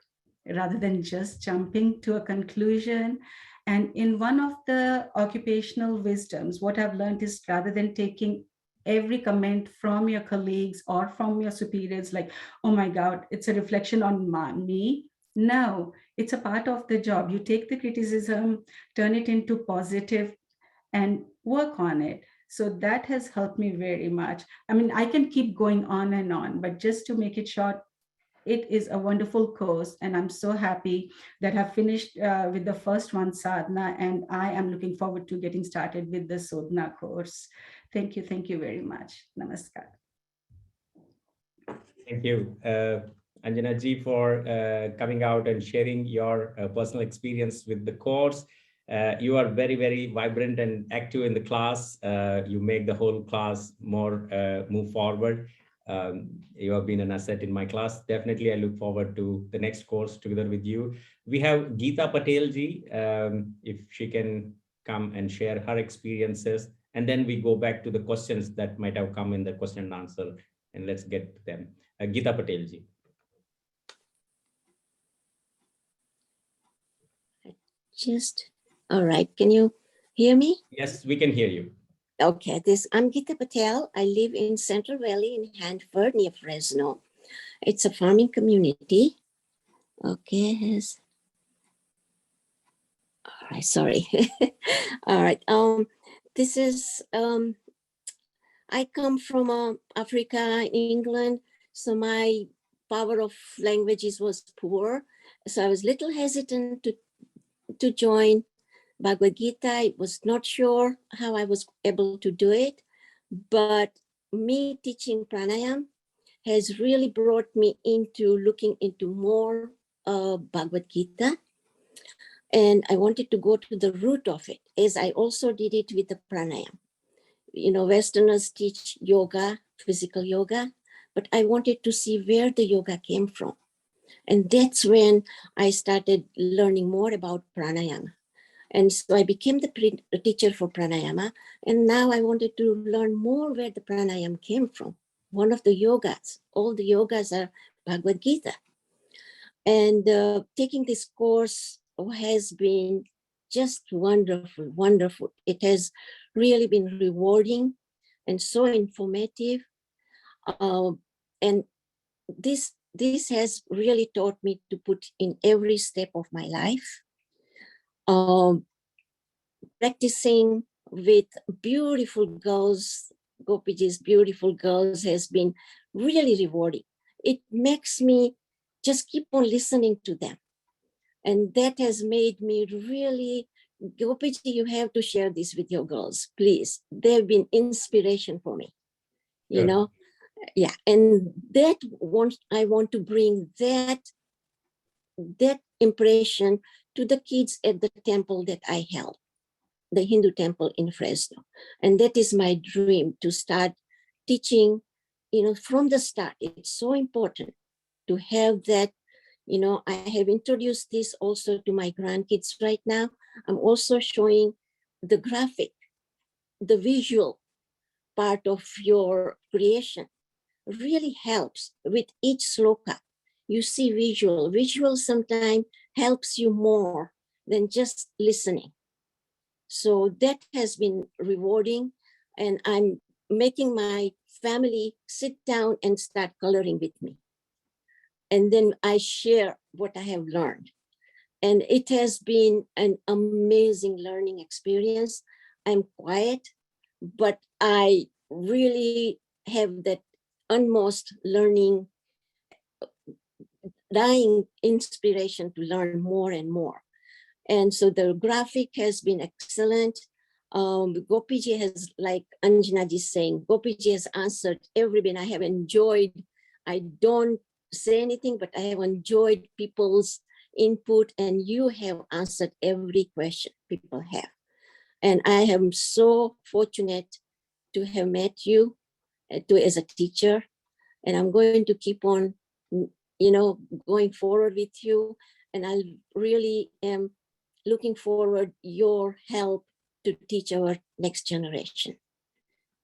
rather than just jumping to a conclusion. And in one of the occupational wisdoms, what I've learned is, rather than taking every comment from your colleagues or from your superiors, like, oh my God, it's a reflection on me. No, it's a part of the job. You take the criticism, turn it into positive, and work on it. So that has helped me very much. I mean, I can keep going on and on, but just to make it short, it is a wonderful course. And I'm so happy that I've finished with the first one, sadhana, and I am looking forward to getting started with the sadhana course. Thank you. Thank you very much. Namaskar. Thank you, Anjana ji, for coming out and sharing your personal experience with the course. You are very, very vibrant and active in the class. You make the whole class more move forward. You have been an asset in my class. Definitely, I look forward to the next course together with you. We have Geeta Patel ji, if she can come and share her experiences, and then we go back to the questions that might have come in the question and answer, and let's get to them. Geeta Patel ji. Just, all right. Can you hear me? Yes, we can hear you. Okay, I'm Geeta Patel. I live in Central Valley in Hanford near Fresno. It's a farming community. Okay, yes. All right, sorry. All right. This is, I come from Africa, England. So my power of languages was poor. So I was a little hesitant to join Bhagavad Gita. I was not sure how I was able to do it, but me teaching pranayam has really brought me into looking into more Bhagavad Gita. And I wanted to go to the root of it, as I also did it with the pranayam. You know, Westerners teach yoga, physical yoga, but I wanted to see where the yoga came from. And that's when I started learning more about pranayama. And so I became the teacher for pranayama. And now I wanted to learn more where the pranayama came from. One of the yogas, all the yogas are Bhagavad Gita. And taking this course has been just wonderful, wonderful. It has really been rewarding and so informative. And this has really taught me to put in every step of my life. Practicing with beautiful girls, Gopiji's beautiful girls, has been really rewarding. It makes me just keep on listening to them. And that has made me really, Gopiji, you have to share this with your girls, please. They've been inspiration for me, you know? Yeah, and I want to bring that impression to the kids at the temple that I held, the Hindu temple in Fresno. And that is my dream, to start teaching, you know, from the start. It's so important to have that. You know, I have introduced this also to my grandkids right now. I'm also showing the graphic, the visual part of your creation really helps with each sloka. You see visual. Visual sometimes helps you more than just listening. So that has been rewarding. And I'm making my family sit down and start coloring with me. And then I share what I have learned. And it has been an amazing learning experience. I'm quiet, but I really have that utmost learning, dying inspiration to learn more and more. And so the graphic has been excellent. Gopiji has, like Anjana is saying, Gopiji has answered everything. I have enjoyed. I don't say anything, but I have enjoyed people's input, and you have answered every question people have. And I am so fortunate to have met you as a teacher, and I'm going to keep on, going forward with you. And I really am looking forward your help to teach our next generation.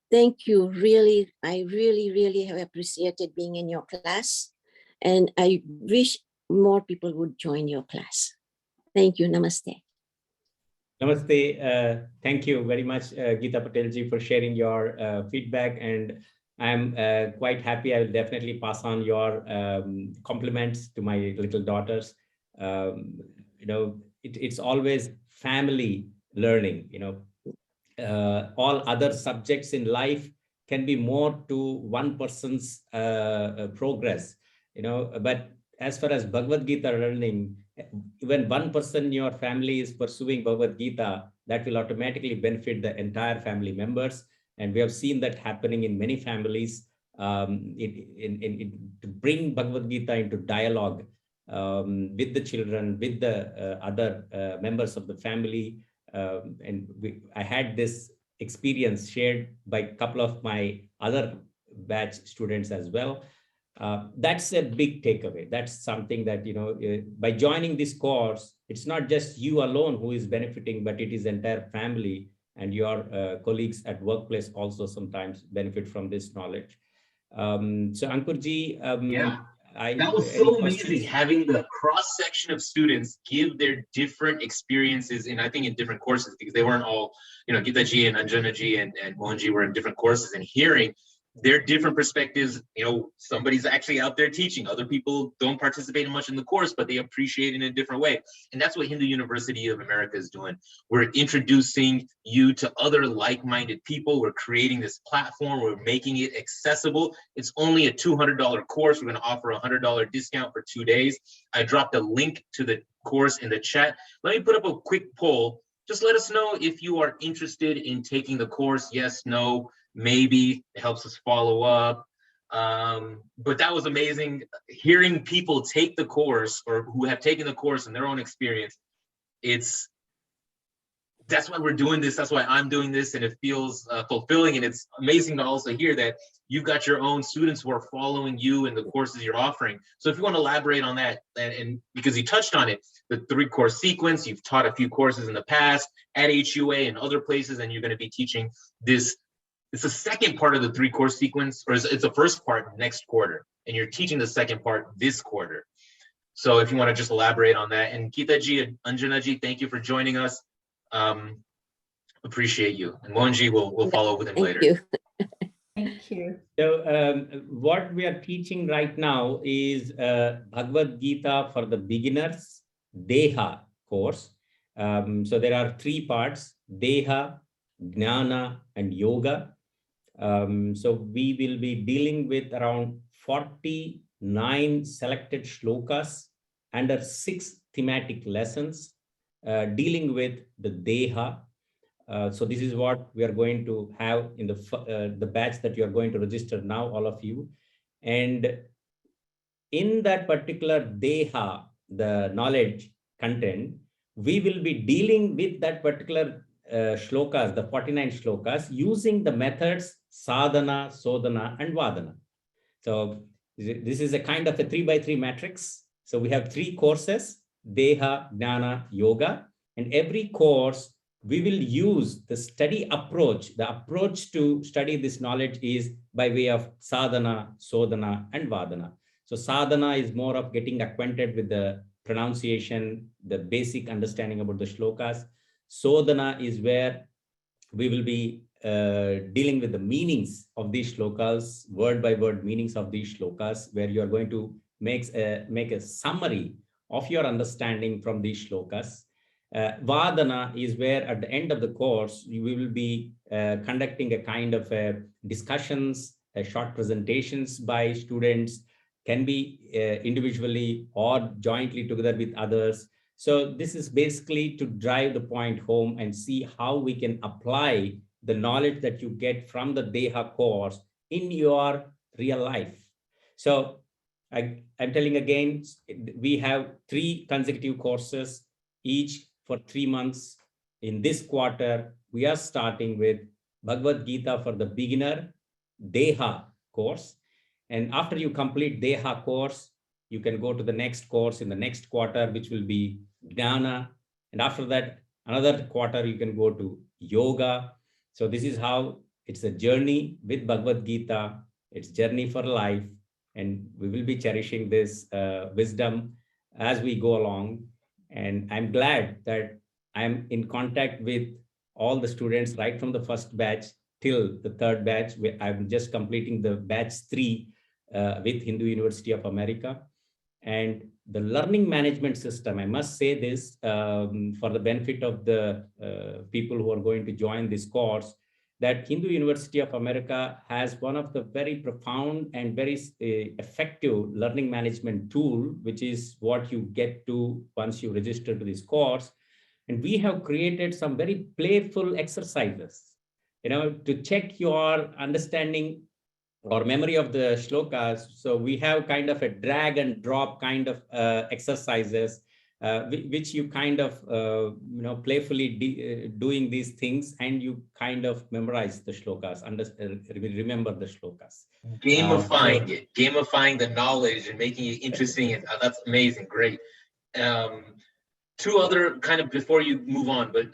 Thank you. Really, I really have appreciated being in your class. And I wish more people would join your class. Thank you. Namaste. Namaste. Thank you very much, Geeta Patelji, for sharing your feedback. And I'm quite happy. I will definitely pass on your compliments to my little daughters. It's always family learning. All other subjects in life can be more to one person's progress. But as far as Bhagavad Gita learning, when one person in your family is pursuing Bhagavad Gita, that will automatically benefit the entire family members. And we have seen that happening in many families, to bring Bhagavad Gita into dialogue with the children, with the other members of the family. I had this experience shared by a couple of my other batch students as well. That's a big takeaway. That's something that, by joining this course, it's not just you alone who is benefiting, but it is entire family, and your colleagues at workplace also sometimes benefit from this knowledge. So Ankurji, yeah. That was so amazing, having the cross section of students give their different experiences in, I think, in different courses, because they weren't all, Gita ji and Anjana ji and Mohan ji were in different courses, and hearing their different perspectives. Somebody's actually out there teaching. Other people don't participate much in the course, but they appreciate it in a different way. And that's what Hindu University of America is doing. We're introducing you to other like-minded people. We're creating this platform. We're making it accessible. It's only a $200 course. We're going to offer a $100 discount for 2 days. I dropped a link to the course in the chat. Let me put up a quick poll. Just let us know if you are interested in taking the course. Yes, no, maybe. It helps us follow up. But that was amazing. Hearing people take the course, or who have taken the course in their own experience, that's why we're doing this. That's why I'm doing this, and it feels fulfilling. And it's amazing to also hear that you've got your own students who are following you and the courses you're offering. So if you want to elaborate on that, and because you touched on it, the 3-course sequence, you've taught a few courses in the past at HUA and other places, and you're going to be teaching this. It's the second part of the 3-course sequence, or it's the first part next quarter, and you're teaching the second part this quarter. So if you want to just elaborate on that. And Geeta ji and Anjana ji, thank you for joining us. Appreciate you. And Mohan ji, we'll follow up with him later. Thank you. Thank you. So what we are teaching right now is Bhagavad Gita for the beginners, Deha course. So there are 3 parts: Deha, Jnana, and Yoga. So we will be dealing with around 49 selected shlokas under 6 thematic lessons dealing with the Deha. So this is what we are going to have in the batch that you are going to register now, all of you. And in that particular Deha, the knowledge content, we will be dealing with that particular shlokas, the 49 shlokas, using the methods sadhana, sodhana, and vadana. So this is a kind of a 3x3 matrix. So we have 3 courses: Deha, Jnana, Yoga. And every course, we will use the study approach. The approach to study this knowledge is by way of sadhana, sodhana, and vadana. So sadhana is more of getting acquainted with the pronunciation, the basic understanding about the shlokas. Sodhana is where we will be dealing with the meanings of these shlokas, word by word meanings of these shlokas, where you are going to make a summary of your understanding from these shlokas. Vadana is where at the end of the course, we will be conducting a kind of discussions, short presentations by students, can be individually or jointly together with others. So this is basically to drive the point home and see how we can apply the knowledge that you get from the Deha course in your real life. So I'm telling again, we have 3 consecutive courses, each for 3 months. In this quarter, we are starting with Bhagavad Gita for the beginner, Deha course. And after you complete Deha course, you can go to the next course in the next quarter, which will be Jnana. And after that, another quarter, you can go to Yoga. So this is how it's a journey with Bhagavad Gita. It's journey for life. And we will be cherishing this wisdom as we go along. And I'm glad that I'm in contact with all the students right from the first batch till the third batch. I'm just completing the batch 3 with Hindu University of America. And the learning management system, I must say this for the benefit of the people who are going to join this course, that Hindu University of America has one of the very profound and very effective learning management tool, which is what you get to once you register to this course. And we have created some very playful exercises, to check your understanding or memory of the shlokas. So we have kind of a drag and drop kind of exercises, which you kind of, playfully doing these things, and you kind of memorize the shlokas, remember the shlokas. Gamifying the knowledge and making it interesting. And that's amazing. Great. 2 other kind of before you move on, but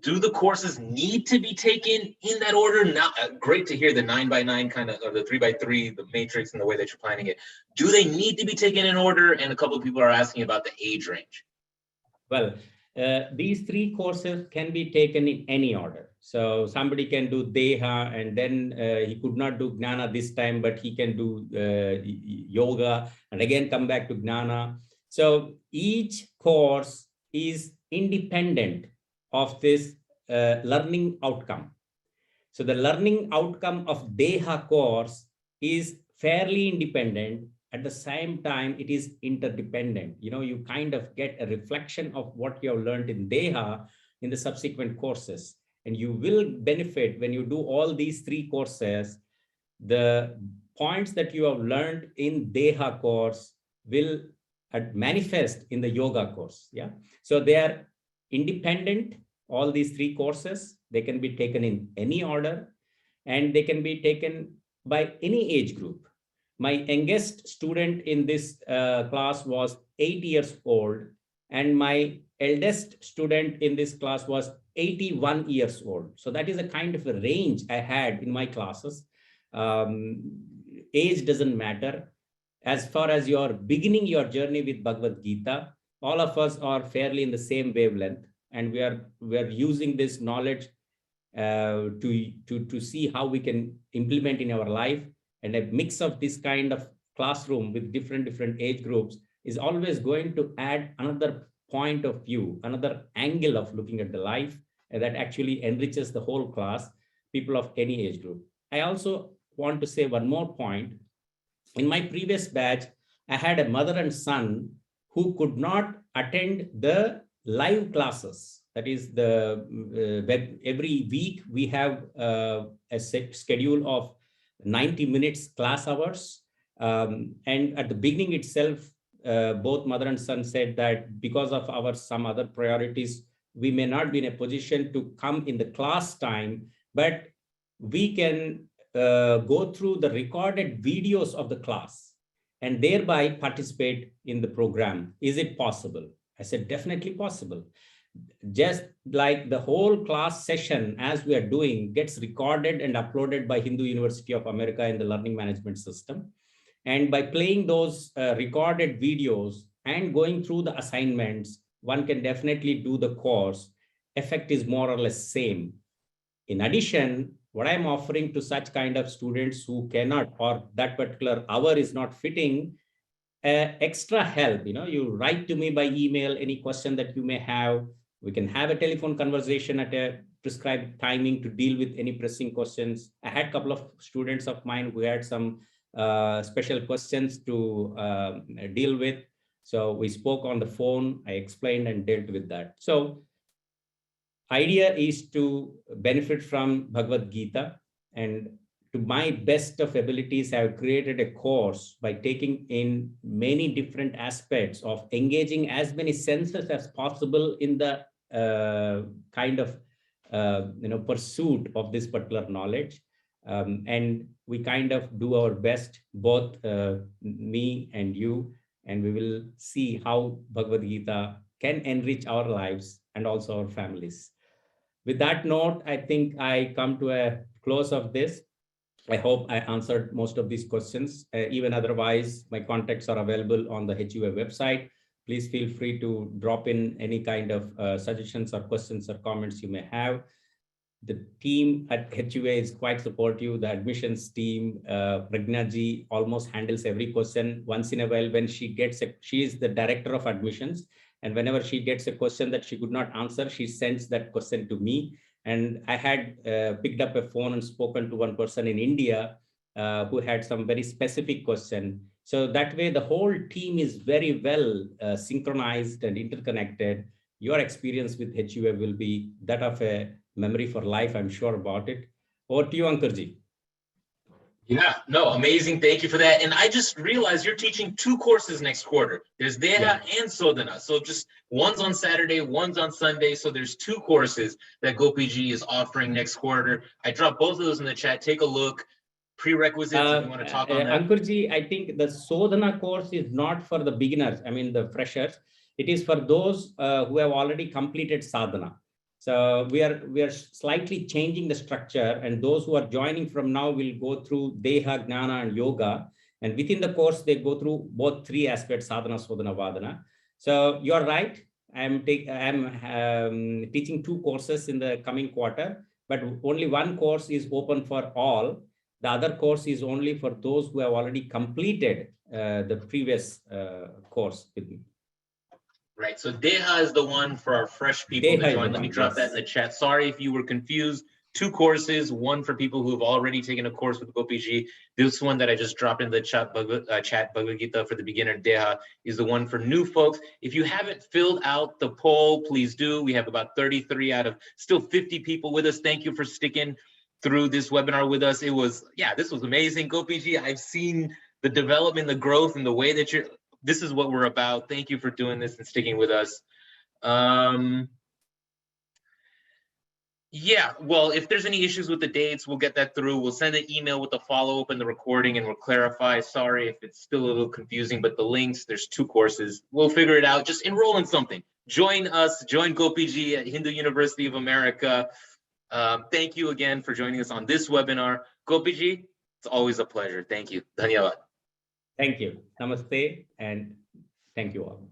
do the courses need to be taken in that order? Now, great to hear the 9x9 kind of, or the 3x3, the matrix and the way that you're planning it. Do they need to be taken in order? And a couple of people are asking about the age range. Well, these 3 courses can be taken in any order. So somebody can do Deha, and then he could not do Jnana this time, but he can do Yoga, and again come back to Jnana. So each course is independent of this learning outcome. So the learning outcome of Deha course is fairly independent. At the same time, it is interdependent. You kind of get a reflection of what you have learned in Deha in the subsequent courses. And you will benefit when you do all these 3 courses. The points that you have learned in Deha course will manifest in the Yoga course. Yeah. So they are independent. All these 3 courses, they can be taken in any order, and they can be taken by any age group. My youngest student in this class was 8 years old, and my eldest student in this class was 81 years old. So that is a kind of a range I had in my classes. Age doesn't matter. As far as you're beginning your journey with Bhagavad Gita, all of us are fairly in the same wavelength, and we are using this knowledge to see how we can implement in our life. And a mix of this kind of classroom with different age groups is always going to add another point of view, another angle of looking at the life that actually enriches the whole class, people of any age group. I also want to say one more point. In my previous batch, I had a mother and son who could not attend the live classes. That is every week we have a set schedule of 90 minutes class hours. And at the beginning itself, both mother and son said that because of some other priorities, we may not be in a position to come in the class time, but we can go through the recorded videos of the class and thereby participate in the program. Is it possible? I said, definitely possible. Just like the whole class session, as we are doing, gets recorded and uploaded by Hindu University of America in the learning management system. And by playing those recorded videos and going through the assignments, one can definitely do the course. Effect is more or less same. In addition, what I'm offering to such kind of students who cannot, or that particular hour is not fitting, extra help. You write to me by email any question that you may have. We can have a telephone conversation at a prescribed timing to deal with any pressing questions. I had a couple of students of mine who had some special questions to deal with. So we spoke on the phone, I explained and dealt with that. So idea is to benefit from Bhagavad Gita and to my best of abilities, I have created a course by taking in many different aspects of engaging as many senses as possible in the kind of pursuit of this particular knowledge. And we kind of do our best, both me and you, and we will see how Bhagavad Gita can enrich our lives and also our families. With that note, I think I come to a close of this. I hope I answered most of these questions. Even otherwise, my contacts are available on the HUA website. Please feel free to drop in any kind of suggestions or questions or comments you may have. The team at HUA is quite supportive. The admissions team, Pragna ji, almost handles every question. Once in a while, when she gets she is the director of admissions, and whenever she gets a question that she could not answer, she sends that question to me. And I had picked up a phone and spoken to one person in India who had some very specific question. So that way, the whole team is very well synchronized and interconnected. Your experience with HUA will be that of a memory for life, I'm sure about it. Over to you, Ankurji. Yeah, no, amazing. Thank you for that. And I just realized you're teaching 2 courses next quarter. There's Deha and Sodhana. So just one's on Saturday, one's on Sunday. So there's 2 courses that Gopiji is offering next quarter. I dropped both of those in the chat. Take a look. Prerequisites, if you want to talk on that. Ankurji, I think the Sodhana course is not for the beginners, I mean the freshers. It is for those who have already completed sadhana. So we are slightly changing the structure, and those who are joining from now will go through Deha, Gnana, and Yoga. And within the course, they go through both 3 aspects, sadhana, sodhana, vadana. So you're right. I'm teaching 2 courses in the coming quarter, but only one course is open for all. The other course is only for those who have already completed the previous course with me. Right, so Deha is the one for our fresh people Deha to join. Let me drop that in the chat. Sorry if you were confused. 2 courses, one for people who have already taken a course with Gopiji. This one that I just dropped in the chat, Bhagavad Gita for the beginner, Deha, is the one for new folks. If you haven't filled out the poll, please do. We have about 33 out of still 50 people with us. Thank you for sticking through this webinar with us. It was, this was amazing. Gopiji, I've seen the development, the growth, and the way that this is what we're about. Thank you for doing this and sticking with us. Yeah, well, if there's any issues with the dates, we'll get that through. We'll send an email with the follow-up and the recording, and we'll clarify. Sorry if it's still a little confusing, but the links, there's 2 courses. We'll figure it out. Just enroll in something. Join us, join Gopiji at Hindu University of America. Thank you again for joining us on this webinar. Gopiji, it's always a pleasure. Thank you. Dhanyavad. Thank you. Namaste, and thank you all.